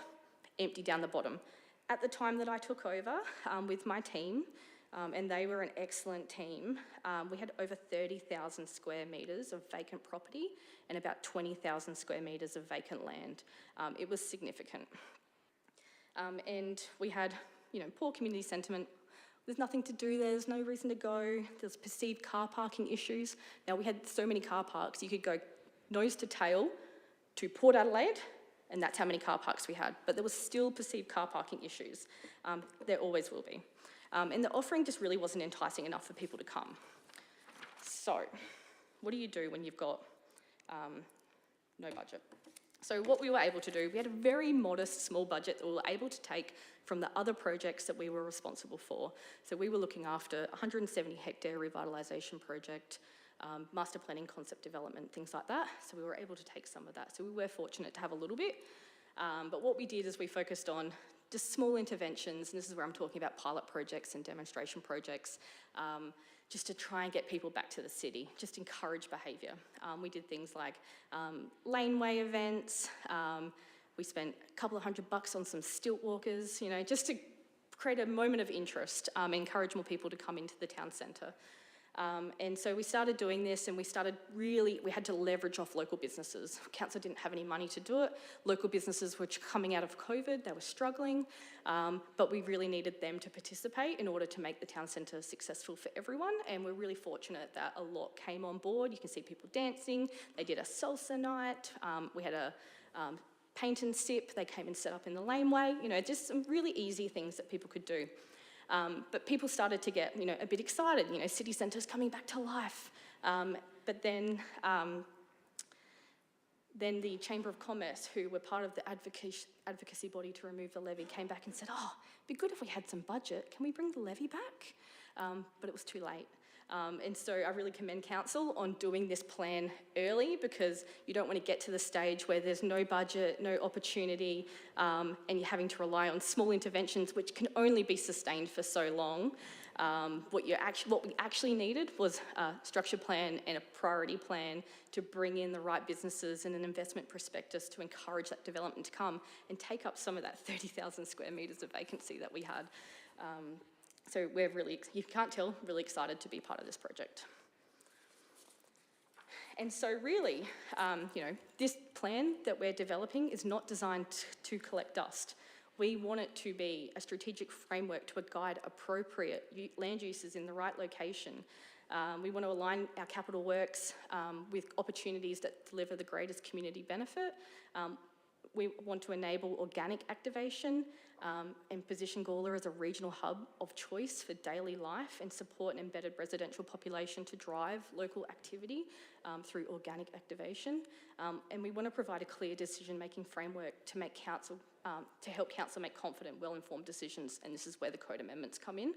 empty down the bottom. At the time that I took over with my team, and they were an excellent team, we had over 30,000 square metres of vacant property and about 20,000 square metres of vacant land. It was significant. And we had, poor community sentiment. There's nothing to do there, there's no reason to go. There's perceived car parking issues. Now, we had so many car parks, you could go nose to tail to Port Adelaide, and that's how many car parks we had. But there was still perceived car parking issues. There always will be. And the offering just really wasn't enticing enough for people to come. So, what do you do when you've got no budget? So what we were able to do, we had a very modest, small budget that we were able to take from the other projects that we were responsible for. So we were looking after a 170 hectare revitalisation project, master planning, concept development, things like that. So we were able to take some of that. So we were fortunate to have a little bit. But what we did is we focused on just small interventions, and this is where I'm talking about pilot projects and demonstration projects, just to try and get people back to the city, just encourage behaviour. We did things like laneway events. We spent a couple of $100 on some stilt walkers, just to create a moment of interest, encourage more people to come into the town centre. And so we started doing this, and we had to leverage off local businesses. Council didn't have any money to do it. Local businesses were coming out of COVID, they were struggling, but we really needed them to participate in order to make the town centre successful for everyone, and we're really fortunate that a lot came on board. You can see people dancing, they did a salsa night, we had a paint and sip, they came and set up in the laneway, just some really easy things that people could do. But people started to get, a bit excited, city centres coming back to life. But then the Chamber of Commerce, who were part of the advocacy body to remove the levy, came back and said, it'd be good if we had some budget. Can we bring the levy back? But it was too late. And so I really commend council on doing this plan early, because you don't want to get to the stage where there's no budget, no opportunity, and you're having to rely on small interventions which can only be sustained for so long. What we actually needed was a structure plan and a priority plan to bring in the right businesses and an investment prospectus to encourage that development to come and take up some of that 30,000 square metres of vacancy that we had. So we're really, you can't tell, really excited to be part of this project. And so really, this plan that we're developing is not designed to collect dust. We want it to be a strategic framework to guide appropriate land uses in the right location. We want to align our capital works with opportunities that deliver the greatest community benefit. We want to enable organic activation and position Gawler as a regional hub of choice for daily life and support an embedded residential population to drive local activity through organic activation. And we want to provide a clear decision-making framework to make council, to help council make confident, well-informed decisions. And this is where the code amendments come in.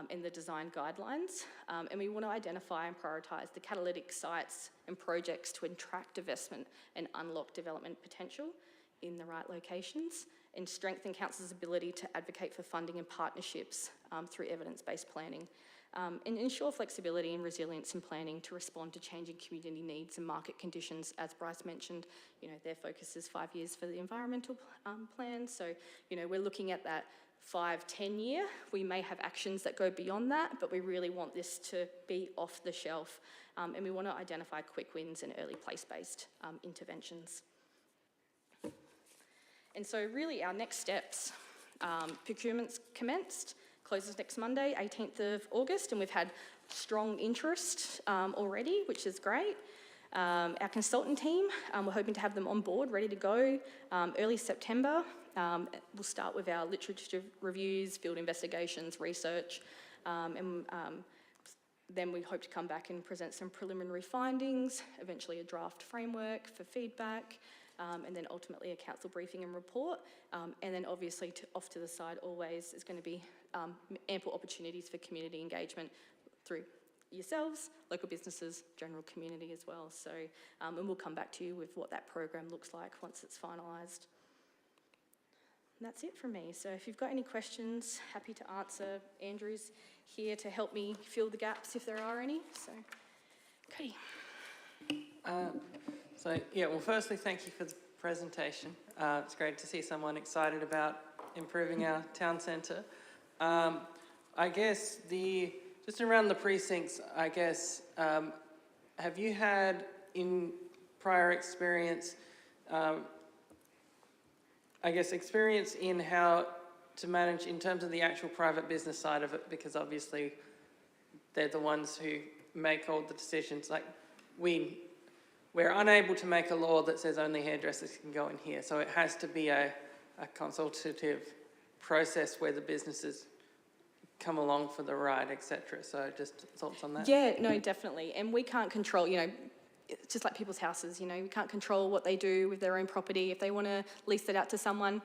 And the design guidelines. And we want to identify and prioritise the catalytic sites and projects to attract investment and unlock development potential in the right locations, and strengthen council's ability to advocate for funding and partnerships through evidence-based planning, and ensure flexibility and resilience in planning to respond to changing community needs and market conditions. As Bryce mentioned, their focus is 5 years for the environmental plan. So, we're looking at that 5-10 year. We may have actions that go beyond that, but we really want this to be off the shelf. And we want to identify quick wins and early place-based interventions. And so really our next steps, procurement's commenced, closes next Monday, 18th of August, and we've had strong interest already, which is great. Our consultant team, we're hoping to have them on board, ready to go early September. We'll start with our literature reviews, field investigations, research, and then we hope to come back and present some preliminary findings, eventually a draft framework for feedback, and then ultimately a council briefing and report. And then obviously off to the side always is going to be ample opportunities for community engagement through yourselves, local businesses, general community as well. So, and we'll come back to you with what that program looks like once it's finalised. That's it from me. So if you've got any questions, happy to answer. Andrew's here to help me fill the gaps if there are any. So, Cody. Well, firstly, thank you for the presentation. It's great to see someone excited about improving our town centre. I guess just around the precincts, have you had in prior experience, experience in how to manage in terms of the actual private business side of it, because obviously they're the ones who make all the decisions. Like we're unable to make a law that says only hairdressers can go in here, so it has to be a consultative process where the businesses come along for the ride, etc. So just thoughts on that? Yeah, no, definitely. And we can't control, it's just like people's houses, we can't control what they do with their own property. If they want to lease it out to someone,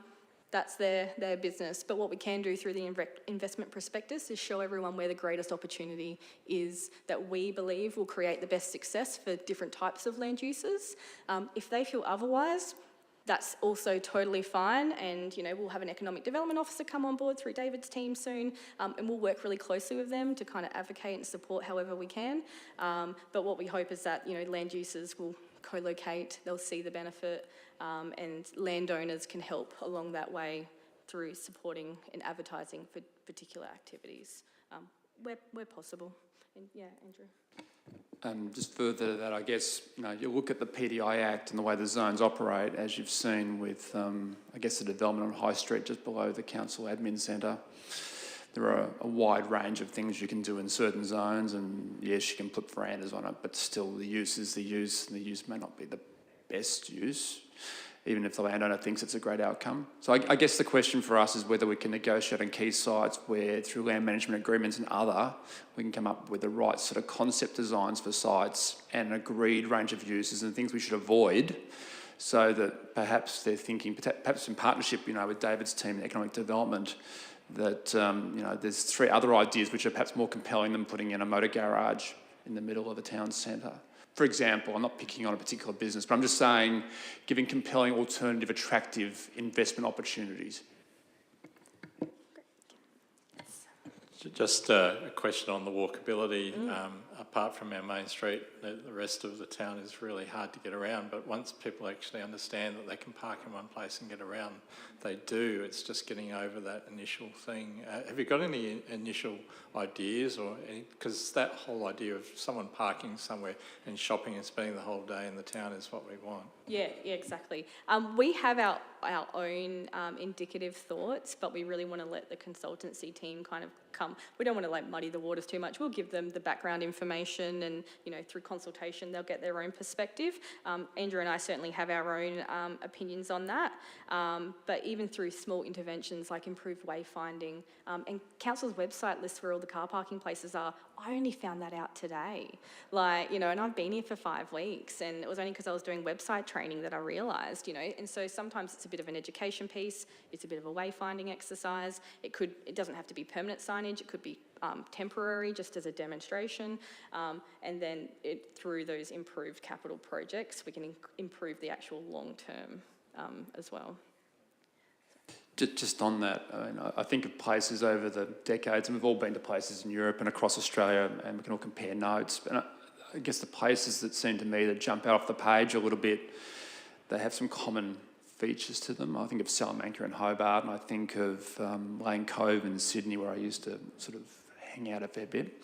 that's their business. But what we can do through the investment prospectus is show everyone where the greatest opportunity is that we believe will create the best success for different types of land uses. If they feel otherwise, that's also totally fine, and we'll have an economic development officer come on board through David's team soon, and we'll work really closely with them to kind of advocate and support however we can. But what we hope is that land users will co-locate, they'll see the benefit, and landowners can help along that way through supporting and advertising for particular activities where possible. And yeah, Andrew. Just further to that, I guess, you look at the PDI Act and the way the zones operate, as you've seen with, the development on High Street just below the council admin centre. There are a wide range of things you can do in certain zones, and yes, you can put verandas on it, but still the use is the use, and the use may not be the best use, even if the landowner thinks it's a great outcome. So I guess the question for us is whether we can negotiate on key sites where, through land management agreements and we can come up with the right sort of concept designs for sites and an agreed range of uses and things we should avoid, so that perhaps they're thinking, perhaps in partnership, with David's team in economic development, that, there's 3 other ideas which are perhaps more compelling than putting in a motor garage in the middle of a town centre. For example, I'm not picking on a particular business, but I'm just saying giving compelling, alternative, attractive investment opportunities. Just a question on the walkability apart from our main street, the rest of the town is really hard to get around. But once people actually understand that they can park in one place and get around, they do. It's just getting over that initial thing. Have you got any initial ideas, or because that whole idea of someone parking somewhere and shopping and spending the whole day in the town is what we want? Yeah, exactly. We have our own indicative thoughts, but we really want to let the consultancy team kind of come. We don't want to like muddy the waters too much. We'll give them the background information, and through consultation they'll get their own perspective. Andrew and I certainly have our own opinions on that, but even through small interventions like improved wayfinding, and council's website lists where all the car parking places are. I only found that out today, and I've been here for 5 weeks, and it was only because I was doing website training that I realised, and so sometimes it's a bit of an education piece, it's a bit of a wayfinding exercise. It doesn't have to be permanent signage, it could be temporary, just as a demonstration, and then through those improved capital projects, we can improve the actual long term as well. Just on that, I think of places over the decades, and we've all been to places in Europe and across Australia, and we can all compare notes. And I guess the places that seem to me to jump out off the page a little bit, they have some common features to them. I think of Salamanca and Hobart, and I think of Lane Cove in Sydney, where I used to sort of hang out a fair bit.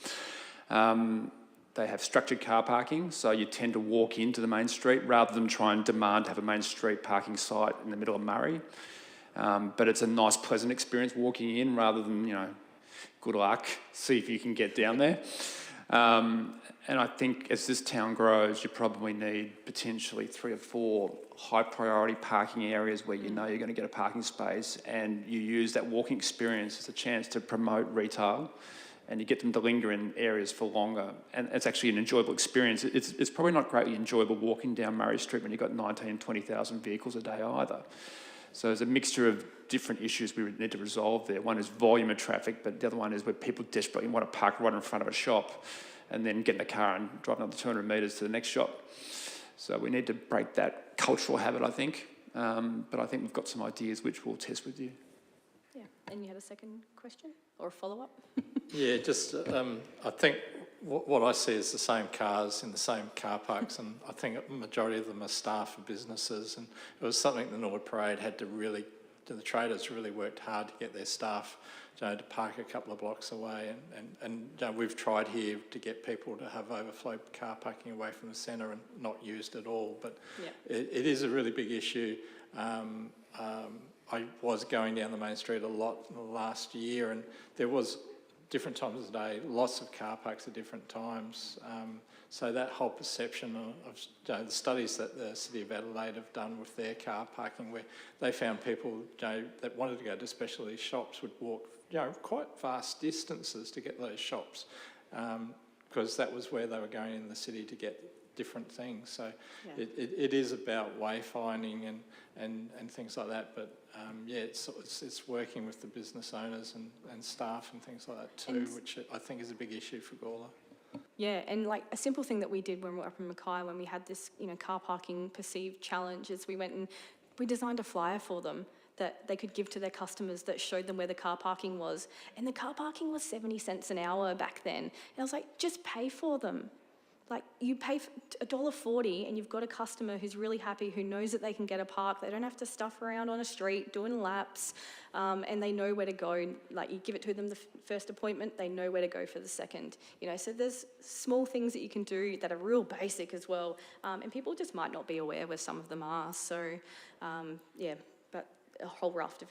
They have structured car parking, so you tend to walk into the main street rather than try and demand to have a main street parking site in the middle of Murray. But it's a nice, pleasant experience walking in rather than, good luck, see if you can get down there. And I think as this town grows, you probably need potentially 3 or 4 high priority parking areas where you know you're going to get a parking space, and you use that walking experience as a chance to promote retail, and you get them to linger in areas for longer. And it's actually an enjoyable experience. It's probably not greatly enjoyable walking down Murray Street when you've got 19 and 20,000 vehicles a day either. So there's a mixture of different issues we need to resolve there. One is volume of traffic, but the other one is where people desperately want to park right in front of a shop and then get in a car and drive another 200 metres to the next shop. So we need to break that cultural habit, I think. But I think we've got some ideas which we'll test with you. Yeah, and you had a second question or a follow-up? Yeah, just I think what I see is the same cars in the same car parks, and I think a majority of them are staff and businesses, and it was something the Norwood Parade had to really, the traders really worked hard to get their staff to park a couple of blocks away, and we've tried here to get people to have overflow car parking away from the centre and not used at all, but it is a really big issue. I was going down the main street a lot last year, and there was different times of the day, lots of car parks at different times. So that whole perception of the studies that the City of Adelaide have done with their car parking, where they found people that wanted to go to specialty shops would walk quite vast distances to get those shops, because that was where they were going in the city to get different things. So it is about wayfinding and things like that, but it's working with the business owners and staff and things like that too, which I think is a big issue for Gawler. Yeah, and like a simple thing that we did when we were up in Mackay, when we had this, car parking perceived challenge, is we went and we designed a flyer for them that they could give to their customers that showed them where the car parking was. And the car parking was 70 cents an hour back then. And I was like, just pay for them. Like, you pay $1.40 and you've got a customer who's really happy, who knows that they can get a park. They don't have to stuff around on a street doing laps, and they know where to go. Like, you give it to them the first appointment, they know where to go for the second. So there's small things that you can do that are real basic as well, and people just might not be aware where some of them are. So, but a whole raft of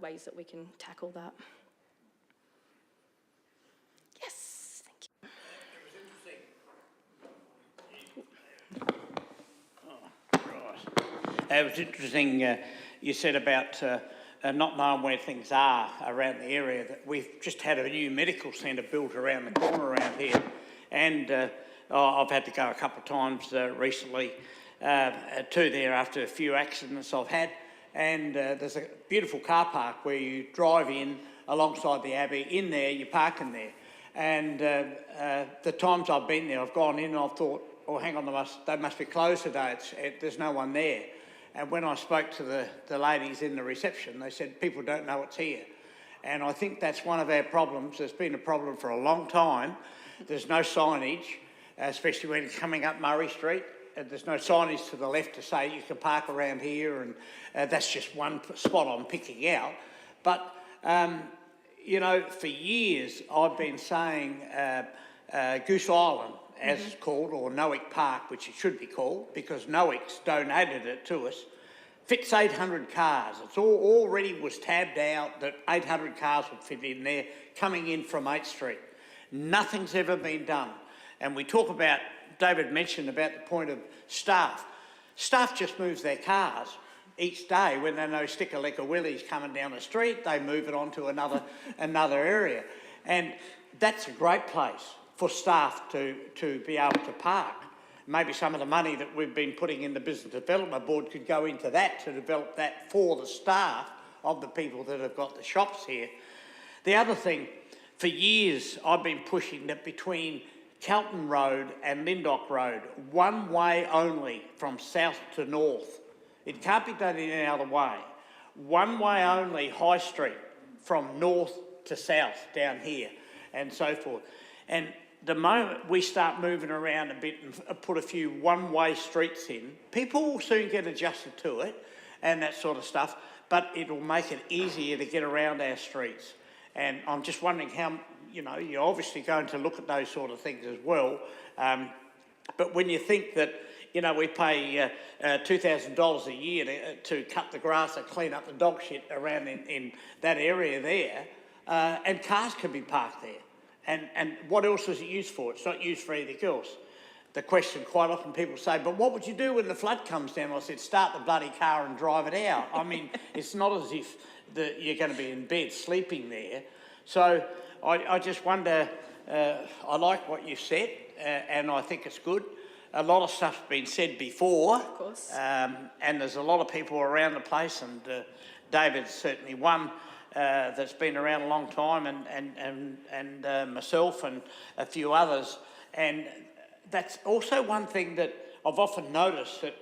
ways that we can tackle that. Yes, thank you. It was interesting, you said about not knowing where things are around the area, that we've just had a new medical centre built around the corner around here, and I've had to go a couple of times recently to there after a few accidents I've had, and there's a beautiful car park where you drive in alongside the Abbey. In there, you park in there, and the times I've been there, I've gone in and I've thought, oh, hang on, they must be closed today, there's no one there. And when I spoke to the ladies in the reception, they said people don't know it's here. And I think that's one of our problems. It's been a problem for a long time, There's no signage, especially when you're coming up Murray Street. There's no signage to the left to say you can park around here, and that's just one spot I'm picking out. But, you know, for years I've been saying Goose Island, as it's called, or Nowick Park, which it should be called, because Nowick's donated it to us, fits 800 cars. It's already was tabbed out that 800 cars would fit in there coming in from 8th Street. Nothing's ever been done. And we talk about, David mentioned about the point of staff. Staff just moves their cars each day when they know Sticker-Licker Willie's coming down the street, they move it on to another area. And that's a great place for staff to be able to park. Maybe some of the money that we've been putting in the Business Development Board could go into that to develop that for the staff of the people that have got the shops here. The other thing, for years I've been pushing that between Calton Road and Lyndoch Road, one way only from south to north. It can't be done in any other way. One way only High Street from north to south down here and so forth. And the moment we start moving around a bit and put a few one-way streets in, people will soon get adjusted to it and that sort of stuff, but it'll make it easier to get around our streets. And I'm just wondering how, you know, you're obviously going to look at those sort of things as well. But when you think that, you know, we pay $2,000 a year to cut the grass and clean up the dog shit around in that area there, and cars can be parked there. And what else is it used for? It's not used for anything else. The question quite often people say, but what would you do when the flood comes down? I said, start the bloody car and drive it out. I mean, it's not as if you're going to be in bed sleeping there. So I just wonder, I like what you said, and I think it's good. A lot of stuff's been said before. Of course. And there's a lot of people around the place, and David's certainly one that's been around a long time, and myself and a few others. And that's also one thing that I've often noticed, that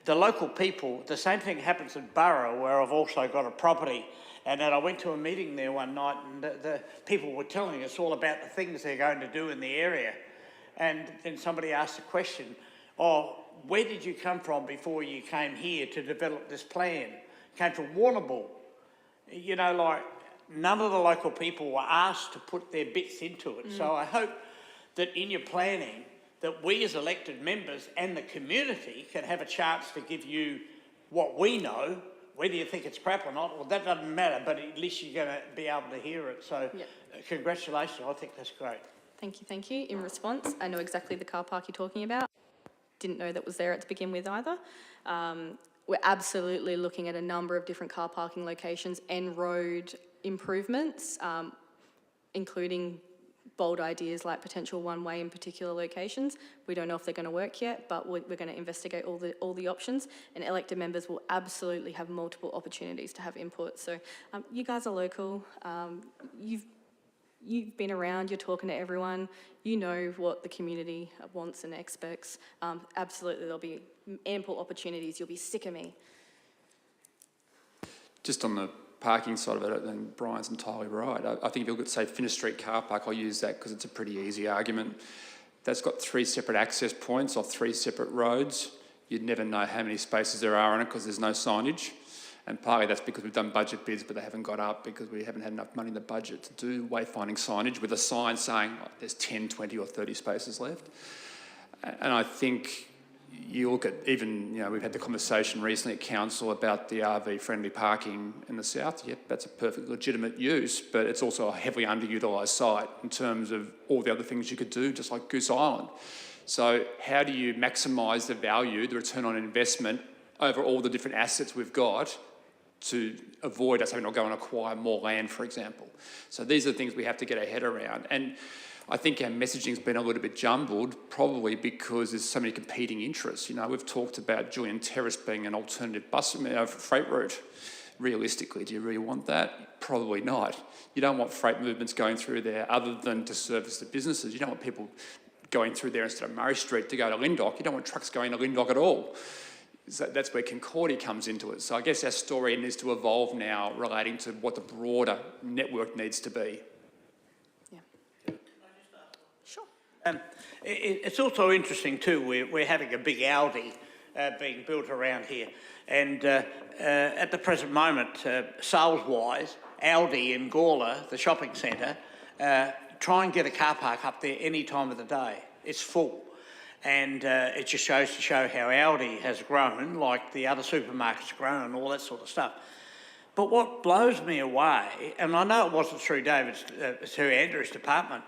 the local people, the same thing happens in Borough, where I've also got a property. And then I went to a meeting there one night, and the people were telling us all about the things they're going to do in the area. And then somebody asked the question, oh, where did you come from before you came here to develop this plan? Came from Warrnambool. You know, like, none of the local people were asked to put their bits into it. So I hope that in your planning, that we as elected members and the community can have a chance to give you what we know. Whether you think it's crap or not, well, that doesn't matter, but at least you're going to be able to hear it. So congratulations, I think that's great. Thank you, thank you. In response, I know exactly the car park you're talking about. Didn't know that was there to begin with either. We're absolutely looking at a number of different car parking locations and road improvements, including bold ideas like potential one-way in particular locations. We don't know if they're going to work yet, but we're going to investigate all the options, and elected members will absolutely have multiple opportunities to have input. So you guys are local. You've been around, you're talking to everyone, you know what the community wants and expects. Absolutely, there'll be ample opportunities. You'll be sick of me. Just on the parking side of it, and Brian's entirely right. I think if you look at, say, Finner Street car park, I'll use that because it's a pretty easy argument. That's got 3 separate access points off 3 separate roads. You'd never know how many spaces there are on it because there's no signage. And partly that's because we've done budget bids, but they haven't got up because we haven't had enough money in the budget to do wayfinding signage with a sign saying there's 10, 20 or 30 spaces left. And I think you look at even, you know, we've had the conversation recently at council about the RV-friendly parking in the south. Yep, that's a perfectly legitimate use, but it's also a heavily underutilised site in terms of all the other things you could do, just like Goose Island. So how do you maximise the value, the return on investment over all the different assets we've got to avoid us having to go and acquire more land, for example? So these are the things we have to get our head around. And I think our messaging's been a little bit jumbled, probably because there's so many competing interests. You know, we've talked about Julian Terrace being an alternative freight route. Realistically, do you really want that? Probably not. You don't want freight movements going through there other than to service the businesses. You don't want people going through there instead of Murray Street to go to Lyndoch. You don't want trucks going to Lyndoch at all. So that's where Concordia comes into it. So I guess our story needs to evolve now relating to what the broader network needs to be. Yeah. Can I just ask? Sure. It's also interesting too, we're having a big Aldi being built around here. And at the present moment, sales-wise, Aldi in Gawler, the shopping centre, try and get a car park up there any time of the day. It's full. And it just shows to show how Aldi has grown, like the other supermarkets have grown and all that sort of stuff. But what blows me away, and I know it wasn't through through Andrew's department,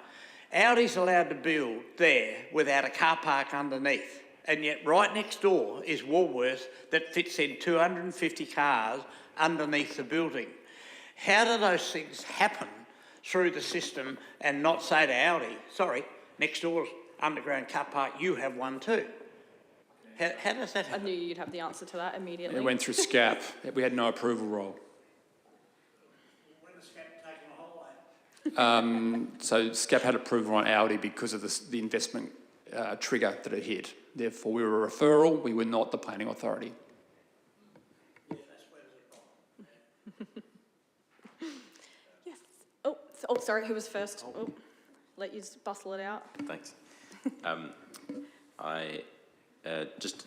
Aldi's allowed to build there without a car park underneath. And yet right next door is Woolworths that fits in 250 cars underneath the building. How do those things happen through the system and not say to Aldi, sorry, next door's underground car park, you have one too? How does that I happen? knew you'd have the answer to that immediately. It went through SCAP. We had no approval role. When is SCAP taking a holiday? So SCAP had approval on Audi because of the investment trigger that it hit. Therefore, we were a referral. We were not the planning authority. Yeah, that's where there's a problem. Yes. Oh, sorry, who was first? Oh, let you just bustle it out. Thanks. I just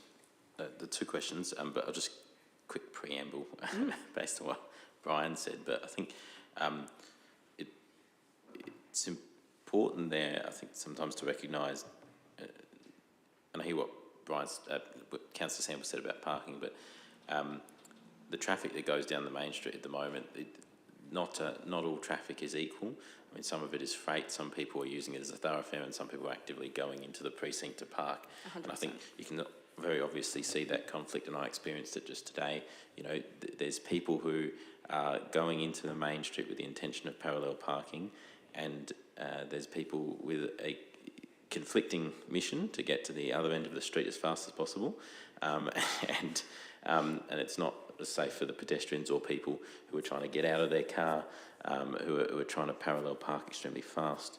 the two questions, but I'll just quick preamble based on what Brian said. But I think it's important there, I think, sometimes to recognise, and I hear what what Councillor Sample said about parking, but the traffic that goes down the main street at the moment, not all traffic is equal. I mean, some of it is freight, some people are using it as a thoroughfare, and some people are actively going into the precinct to park. 100%. And I think you can very obviously see that conflict, and I experienced it just today. You know, there's people who are going into the main street with the intention of parallel parking, and there's people with a conflicting mission to get to the other end of the street as fast as possible, and it's not safe for the pedestrians or people who are trying to get out of their car, who are trying to parallel park extremely fast.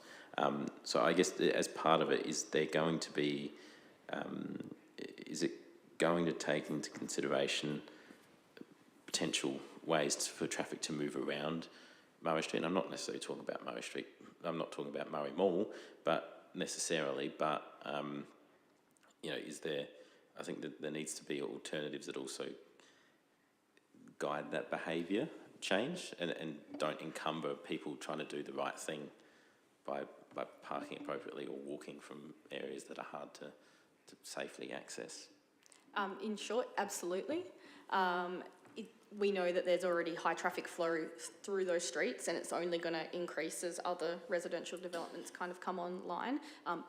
So I guess as part of it, is there going to be, is it going to take into consideration potential ways for traffic to move around Murray Street? And I'm not necessarily talking about Murray Street, I'm not talking about Murray Mall, but necessarily, but you know, is there, I think that there needs to be alternatives that also guide that behaviour change and don't encumber people trying to do the right thing by parking appropriately or walking from areas that are hard to safely access. In short, absolutely. We know that there's already high traffic flow through those streets, and it's only going to increase as other residential developments kind of come online.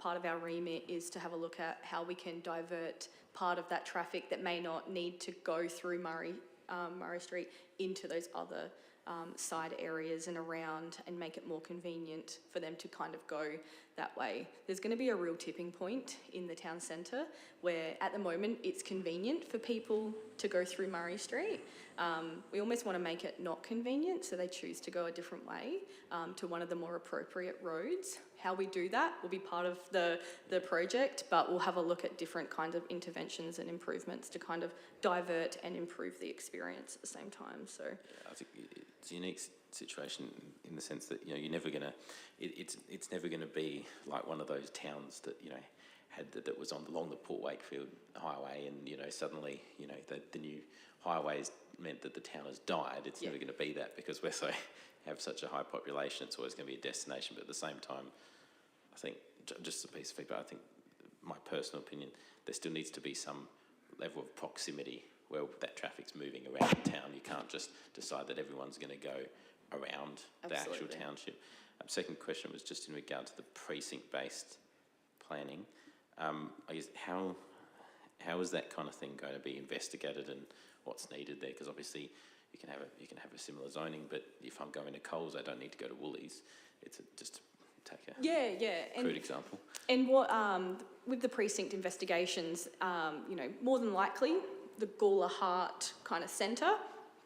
Part of our remit is to have a look at how we can divert part of that traffic that may not need to go through Murray Street into those other side areas and around, and make it more convenient for them to kind of go that way. There's going to be a real tipping point in the town centre where at the moment it's convenient for people to go through Murray Street. We almost want to make it not convenient, so they choose to go a different way to one of the more appropriate roads. How we do that will be part of the project, but we'll have a look at different kinds of interventions and improvements to kind of divert and improve the experience at the same time. So Yeah, I think it's a unique situation in the sense that, you know, you're never gonna, it's never gonna be like one of those towns that, you know, had that was along the Port Wakefield highway, and, you know, suddenly, you know, the new highways meant that the town has died. It's never going to be that, because we're have such a high population. It's always going to be a destination, but at the same time, I think, just a piece of feedback, I think, my personal opinion, there still needs to be some level of proximity where that traffic's moving around town. You can't just decide that everyone's going to go around the actual township. Second question was just in regard to the precinct-based planning. I guess how is that kind of thing going to be investigated, and what's needed there? Because obviously you can have a similar zoning, but if I'm going to Coles, I don't need to go to Woolies. It's just to take a crude example. And what with the precinct investigations, you know, more than likely the Gawler Heart kind of centre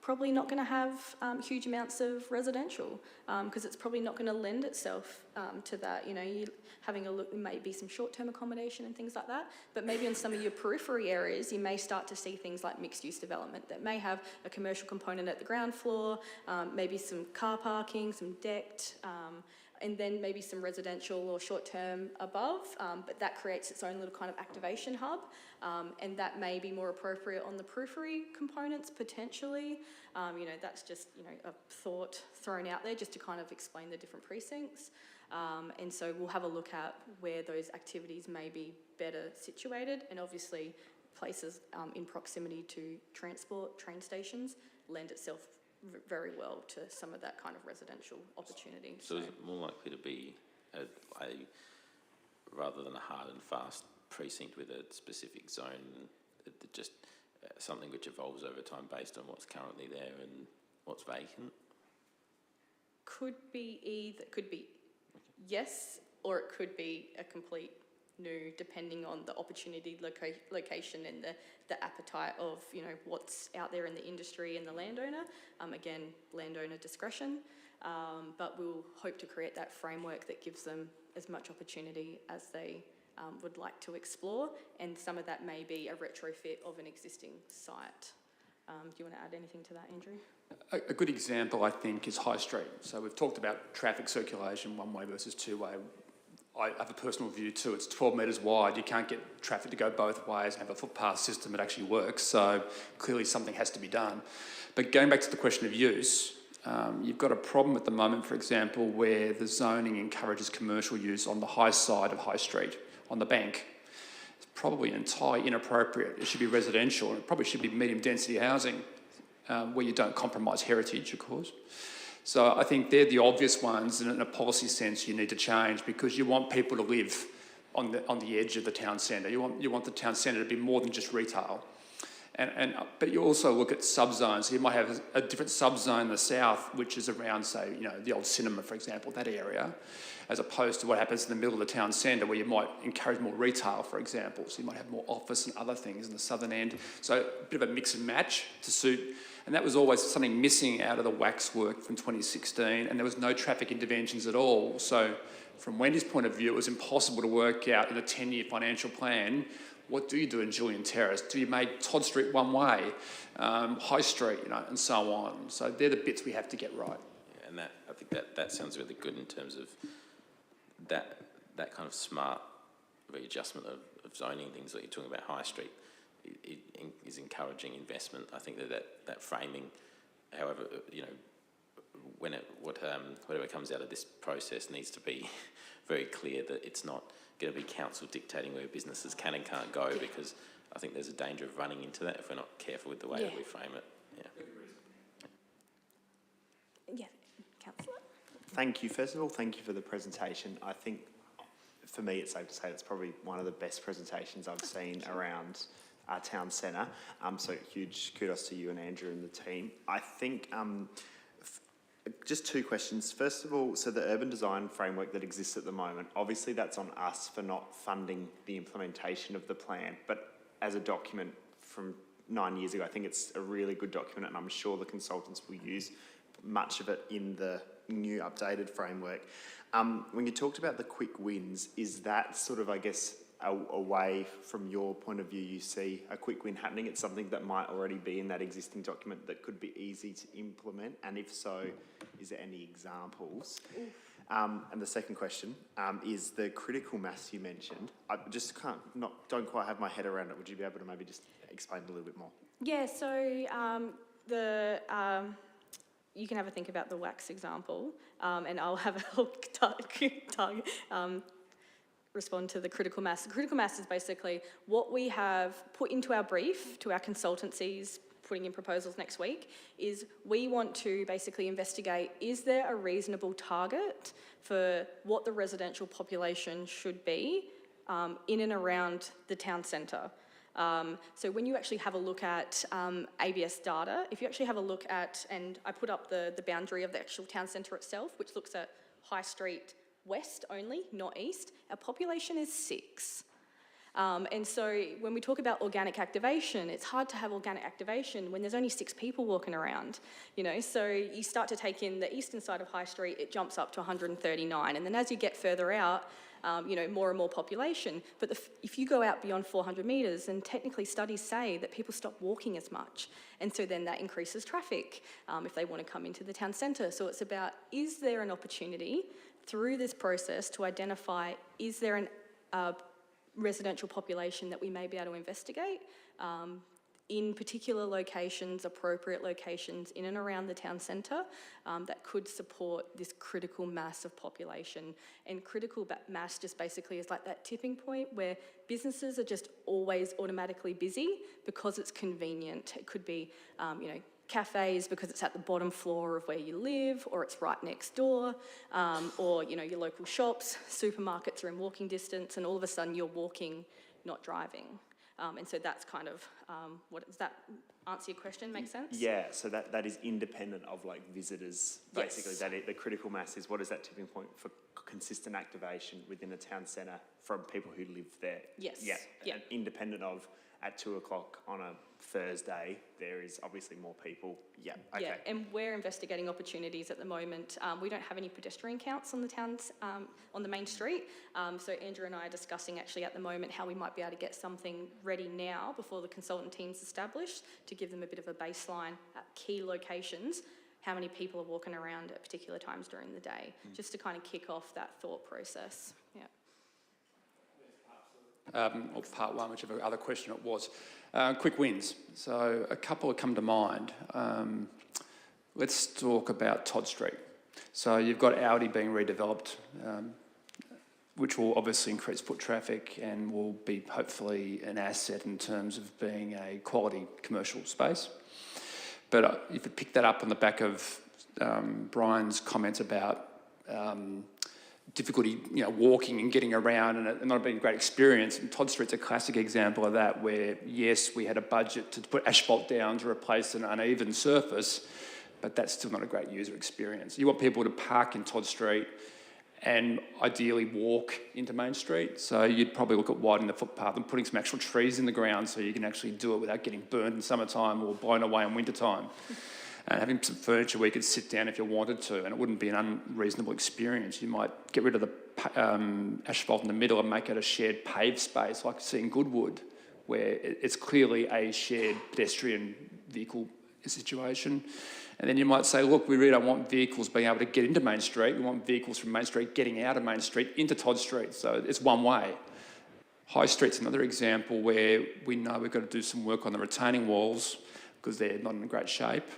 probably not going to have huge amounts of residential, because it's probably not going to lend itself to that. You know, you having a look, there may be some short-term accommodation and things like that, but maybe on some of your periphery areas, you may start to see things like mixed-use development that may have a commercial component at the ground floor, maybe some car parking, some decked and then maybe some residential or short-term above, but that creates its own little kind of activation hub, and that may be more appropriate on the periphery components potentially. That's just, a thought thrown out there just to kind of explain the different precincts. And so we'll have a look at where those activities may be better situated, and obviously places in proximity to transport, train stations, lend itself very well to some of that kind of residential opportunity. So is it more likely to be a rather than a hard and fast precinct with a specific zone, just something which evolves over time based on what's currently there and what's vacant? Could be yes, or it could be a complete new, depending on the opportunity, location, and the appetite of what's out there in the industry and the landowner. Again, landowner discretion, but we'll hope to create that framework that gives them as much opportunity as they would like to explore, and some of that may be a retrofit of an existing site. Do you want to add anything to that, Andrew? A good example, I think, is High Street. So we've talked about traffic circulation, one-way versus two-way. I have a personal view too. It's 12 metres wide. You can't get traffic to go both ways and have a footpath system that actually works. So clearly something has to be done. But going back to the question of use, you've got a problem at the moment, for example, where the zoning encourages commercial use on the high side of High Street, on the bank. It's probably entirely inappropriate. It should be residential, and it probably should be medium density housing, where you don't compromise heritage, of course. So I think they're the obvious ones, and in a policy sense you need to change, because you want people to live on the edge of the town centre. You want the town centre to be more than just retail. But you also look at subzones. So you might have a different subzone in the south, which is around, say, the old cinema, for example, that area, as opposed to what happens in the middle of the town centre, where you might encourage more retail, for example. So you might have more office and other things in the southern end. So a bit of a mix and match to suit. And that was always something missing out of the wax work from 2016, and there was no traffic interventions at all. So from Wendy's point of view, it was impossible to work out in a 10-year financial plan, what do you do in Julian Terrace? Do you make Todd Street one way, High Street, and so on? So they're the bits we have to get right. Yeah, and I think that sounds really good in terms of that kind of smart readjustment of zoning things that you're talking about. High Street it is encouraging investment. I think that framing, however, whatever comes out of this process needs to be very clear that it's not going to be council dictating where businesses can and can't go, because I think there's a danger of running into that if we're not careful with the way that we frame it. Yeah, Councillor. Thank you. First of all, thank you for the presentation. I think, for me, it's safe to say it's probably one of the best presentations I've seen around our town centre. So huge kudos to you and Andrew and the team. I think just two questions. First of all, so the urban design framework that exists at the moment, obviously that's on us for not funding the implementation of the plan, but as a document from 9 years ago, I think it's a really good document, and I'm sure the consultants will use much of it in the new updated framework. When you talked about the quick wins, is that sort of, I guess, a way from your point of view you see a quick win happening? It's something that might already be in that existing document that could be easy to implement, and if so, is there any examples? And the second question is the critical mass you mentioned. I just don't quite have my head around it. Would you be able to maybe just explain it a little bit more? Yeah, so you can have a think about the wax example, and I'll have a respond to the critical mass. The critical mass is basically what we have put into our brief to our consultancies, putting in proposals next week, is we want to basically investigate, is there a reasonable target for what the residential population should be in and around the town centre? So when you actually have a look at ABS data, if you actually have a look at, and I put up the boundary of the actual town centre itself, which looks at High Street West only, not East, our population is 6. And so when we talk about organic activation, it's hard to have organic activation when there's only 6 people walking around, So you start to take in the eastern side of High Street, it jumps up to 139. And then as you get further out, more and more population. But if you go out beyond 400 metres, then technically studies say that people stop walking as much. And so then that increases traffic if they want to come into the town centre. So it's about, is there an opportunity through this process to identify, is there a residential population that we may be able to investigate in particular locations, appropriate locations in and around the town centre that could support this critical mass of population. And critical mass just basically is like that tipping point where businesses are just always automatically busy because it's convenient. It could be, cafes because it's at the bottom floor of where you live, or it's right next door, or, your local shops, supermarkets are in walking distance, and all of a sudden you're walking, not driving. And so that's kind of, does that answer your question? Make sense? Yeah, so that is independent of like visitors, basically. Yes. The critical mass is what is that tipping point for consistent activation within a town centre from people who live there? Yes. Yeah, Yeah. and independent of at 2 o'clock on a Thursday, there is obviously more people. Yeah, okay. Yeah, and we're investigating opportunities at the moment. We don't have any pedestrian counts on the towns, on the main street. So Andrew and I are discussing actually at the moment how we might be able to get something ready now before the consultant team's established to give them a bit of a baseline at key locations, how many people are walking around at particular times during the day, just to kind of kick off that thought process. Yeah. Or part one, whichever other question it was. Quick wins. So a couple have come to mind. Let's talk about Todd Street. So you've got Audi being redeveloped, which will obviously increase foot traffic and will be hopefully an asset in terms of being a quality commercial space. But if you pick that up on the back of Brian's comments about difficulty, walking and getting around and not being a great experience. And Todd Street's a classic example of that, where yes, we had a budget to put asphalt down to replace an uneven surface, but that's still not a great user experience. You want people to park in Todd Street and ideally walk into Main Street. So you'd probably look at widening the footpath and putting some actual trees in the ground so you can actually do it without getting burned in summertime or blown away in wintertime. And having some furniture where you could sit down if you wanted to, and it wouldn't be an unreasonable experience. You might get rid of the asphalt in the middle and make it a shared paved space, like you see in Goodwood, where it's clearly a shared pedestrian vehicle situation. And then you might say, look, we really don't want vehicles being able to get into Main Street. We want vehicles from Main Street getting out of Main Street into Todd Street. So it's one way. High Street's another example where we know we've got to do some work on the retaining walls because they're not in great shape.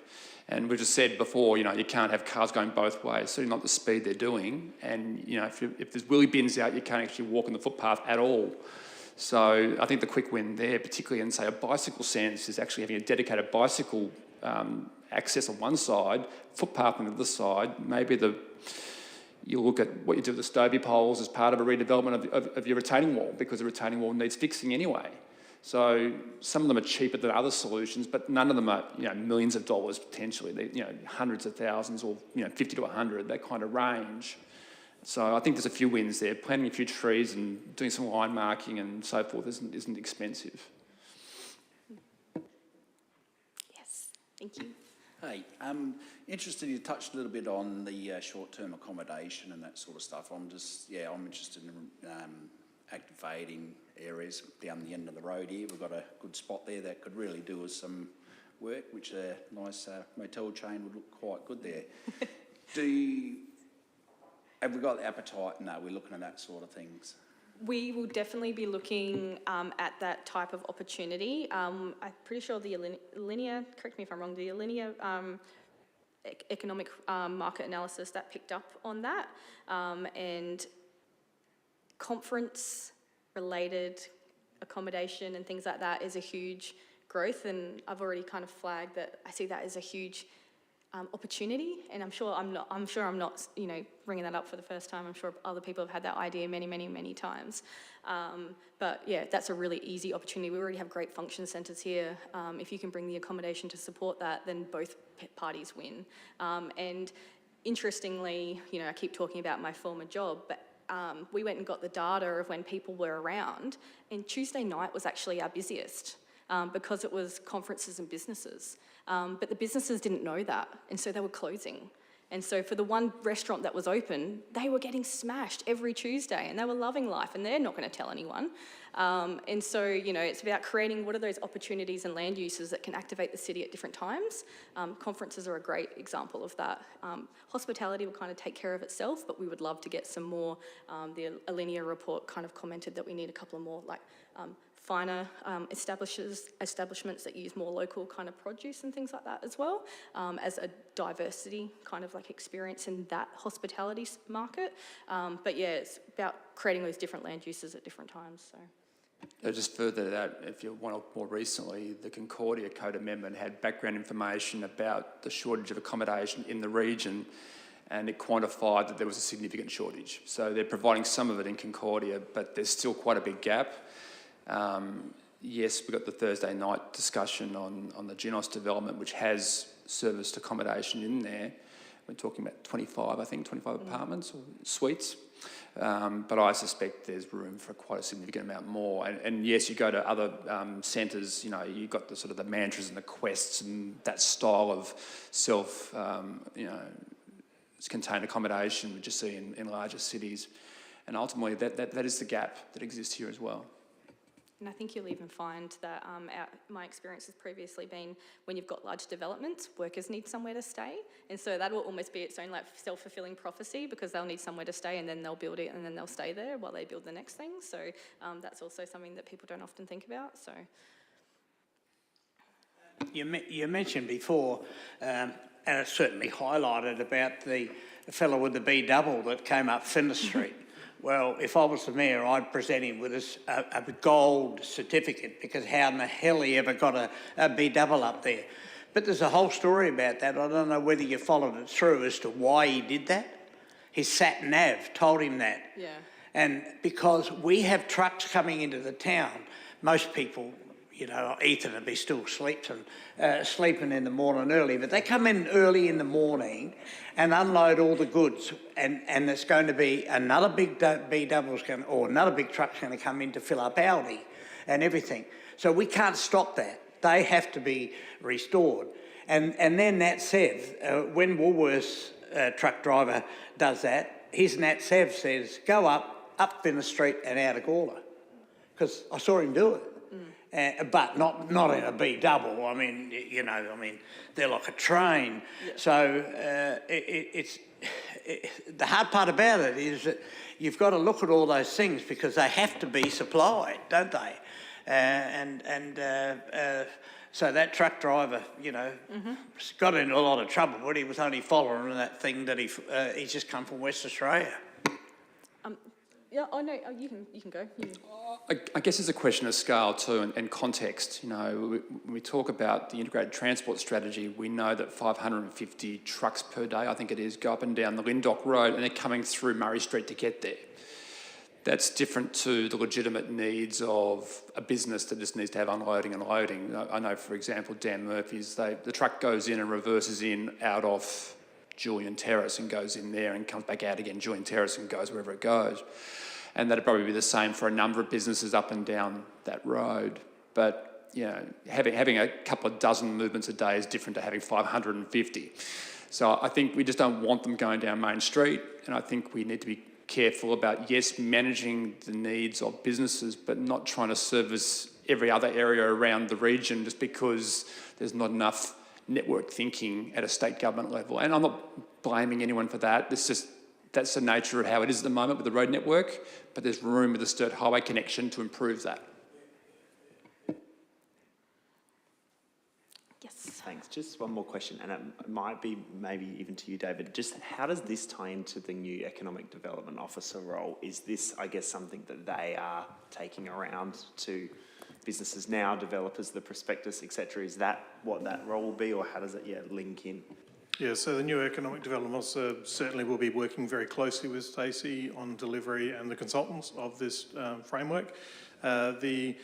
And we just said before, you can't have cars going both ways, certainly not the speed they're doing. And, if there's wheelie bins out, you can't actually walk on the footpath at all. So I think the quick win there, particularly in, say, a bicycle sense, is actually having a dedicated bicycle access on one side, footpath on the other side. Maybe you look at what you do with the Stobie poles as part of a redevelopment of your retaining wall, because the retaining wall needs fixing anyway. So some of them are cheaper than other solutions, but none of them are, millions of dollars potentially. They're, hundreds of thousands or, 50 to 100, that kind of range. So I think there's a few wins there. Planting a few trees and doing some line marking and so forth isn't expensive. Yes, thank you. Hey, interested, you touched a little bit on the short-term accommodation and that sort of stuff. I'm interested in activating areas down the end of the road here. We've got a good spot there that could really do us some work, which a nice motel chain would look quite good there. Have we got the appetite? No, we're looking at that sort of things. We will definitely be looking at that type of opportunity. I'm pretty sure the Alinea, correct me if I'm wrong, the Alinea economic market analysis that picked up on that, and conference-related accommodation and things like that is a huge growth, and I've already kind of flagged that I see that as a huge opportunity, and I'm sure I'm not bringing that up for the first time. I'm sure other people have had that idea many times. But yeah, that's a really easy opportunity. We already have great function centres here. If you can bring the accommodation to support that, then both parties win. And interestingly, I keep talking about my former job, but we went and got the data of when people were around, and Tuesday night was actually our busiest because it was conferences and businesses. But the businesses didn't know that, and so they were closing. And so for the one restaurant that was open, they were getting smashed every Tuesday and they were loving life and they're not going to tell anyone. And so, you know, it's about creating what are those opportunities and land uses that can activate the city at different times. Conferences are a great example of that. Hospitality will kind of take care of itself, but we would love to get some more. The Alinea report kind of commented that we need a couple of more like finer establishments that use more local kind of produce and things like that as well, as a diversity kind of like experience in that hospitality market. But yeah, it's about creating those different land uses at different times. So. Just further to that, if you want more recently, the Concordia Code Amendment had background information about the shortage of accommodation in the region, and it quantified that there was a significant shortage. So they're providing some of it in Concordia, but there's still quite a big gap. Yes, we've got the Thursday night discussion on the Genos development, which has serviced accommodation in there. We're talking about 25 apartments or suites. But I suspect there's room for quite a significant amount more. And yes, you go to other centres, you know, you've got the sort of the mantras and the quests and that style of self, contained accommodation which you see in larger cities. And ultimately that is the gap that exists here as well. And I think you'll even find that my experience has previously been when you've got large developments, workers need somewhere to stay. And so that will almost be its own like self-fulfilling prophecy, because they'll need somewhere to stay and then they'll build it and then they'll stay there while they build the next thing. So that's also something that people don't often think about. So You mentioned before, and it's certainly highlighted about the fellow with the B double that came up Flinders Street. Well, if I was the mayor, I'd present him with a gold certificate, because how in the hell he ever got a B double up there? But there's a whole story about that. I don't know whether you followed it through as to why he did that. His sat nav told him that. yeah. And because we have trucks coming into the town, most people, you know, Ethan would be still sleeping in the morning early, but they come in early in the morning and unload all the goods, and there's going to be another big B double's going, or another big truck's going to come in to fill up Aldi and everything. So we can't stop that. They have to be restored. And then Nat Sev, when Woolworths truck driver does that, his Nat Sev says, go up Flinders Street and out of Gawler, because I saw him do it. But not in a B double. I mean, you know, they're like a train. Yeah. So it's the hard part about it is that you've got to look at all those things, because they have to be supplied, don't they? So that truck driver, you know, got into a lot of trouble, but he was only following that thing that he's just come from West Australia. Yeah, oh no, you can go. I guess it's a question of scale too, and context. You know, when we talk about the integrated transport strategy, we know that 550 trucks per day, I think it is, go up and down the Lindock Road, and they're coming through Murray Street to get there. That's different to the legitimate needs of a business that just needs to have unloading and loading. I know, for example, Dan Murphy's, the truck goes in and reverses in out of Julian Terrace and goes in there and comes back out again, Julian Terrace, and goes wherever it goes. And that'd probably be the same for a number of businesses up and down that road. But, you know, having a couple of dozen movements a day is different to having 550. So I think we just don't want them going down Main Street, and I think we need to be careful about, yes, managing the needs of businesses, but not trying to service every other area around the region just because there's not enough network thinking at a state government level. And I'm not blaming anyone for that. It's just, that's the nature of how it is at the moment with the road network, but there's room with the Sturt Highway connection to improve that. Yes. Thanks. Just one more question, and it might be maybe even to you, David. Just how does this tie into the new Economic Development Officer role? Is this, I guess, something that they are taking around to businesses now, developers, the prospectus, etc.? Is that what that role will be, or how does it link in? Yeah, so the new Economic Development Officer certainly will be working very closely with Stacey on delivery and the consultants of this framework. The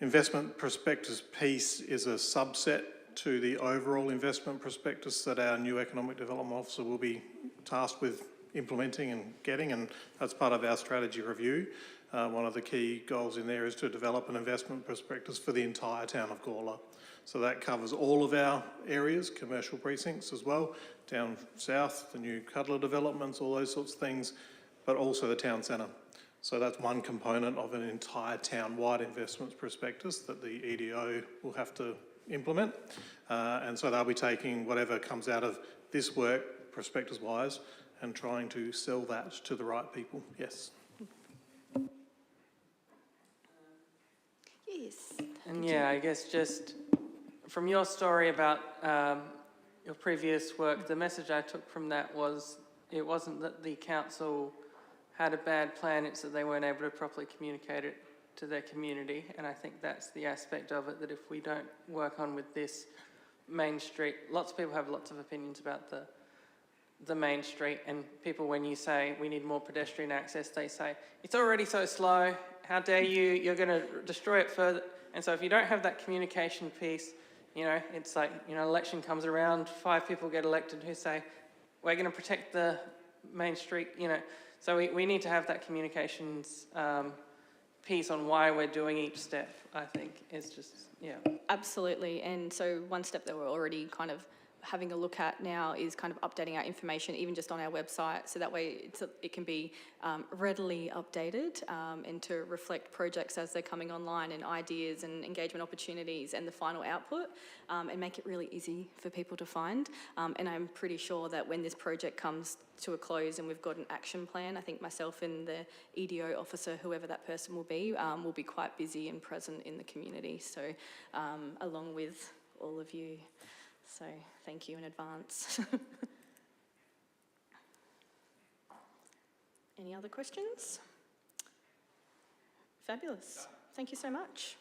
investment prospectus piece is a subset to the overall investment prospectus that our new Economic Development Officer will be tasked with implementing and getting, and that's part of our strategy review. One of the key goals in there is to develop an investment prospectus for the entire town of Gawler. So that covers all of our areas, commercial precincts as well, down south, the new Cuddler developments, all those sorts of things, but also the town centre. So that's one component of an entire town-wide investments prospectus that the EDO will have to implement. And so they'll be taking whatever comes out of this work, prospectus-wise, and trying to sell that to the right people. Yes. Yes. And yeah, I guess just from your story about your previous work, the message I took from that was it wasn't that the council had a bad plan, it's that they weren't able to properly communicate it to their community. And I think that's the aspect of it, that if we don't work on with this main street, lots of people have lots of opinions about the main street, and people, when you say we need more pedestrian access, they say it's already so slow, how dare you, you're going to destroy it further. And so if you don't have that communication piece, you know, it's like, you know, election comes around, 5 people get elected who say we're going to protect the main street, you know. So we need to have that communications piece on why we're doing each step, I think, is just, yeah. Absolutely. And so one step that we're already kind of having a look at now is kind of updating our information, even just on our website, so that way it can be readily updated and to reflect projects as they're coming online, and ideas and engagement opportunities and the final output, and make it really easy for people to find. And I'm pretty sure that when this project comes to a close and we've got an action plan, I think myself and the EDO officer, whoever that person will be quite busy and present in the community. So along with all of you. So thank you in advance. Any other questions? Fabulous. Thank you so much.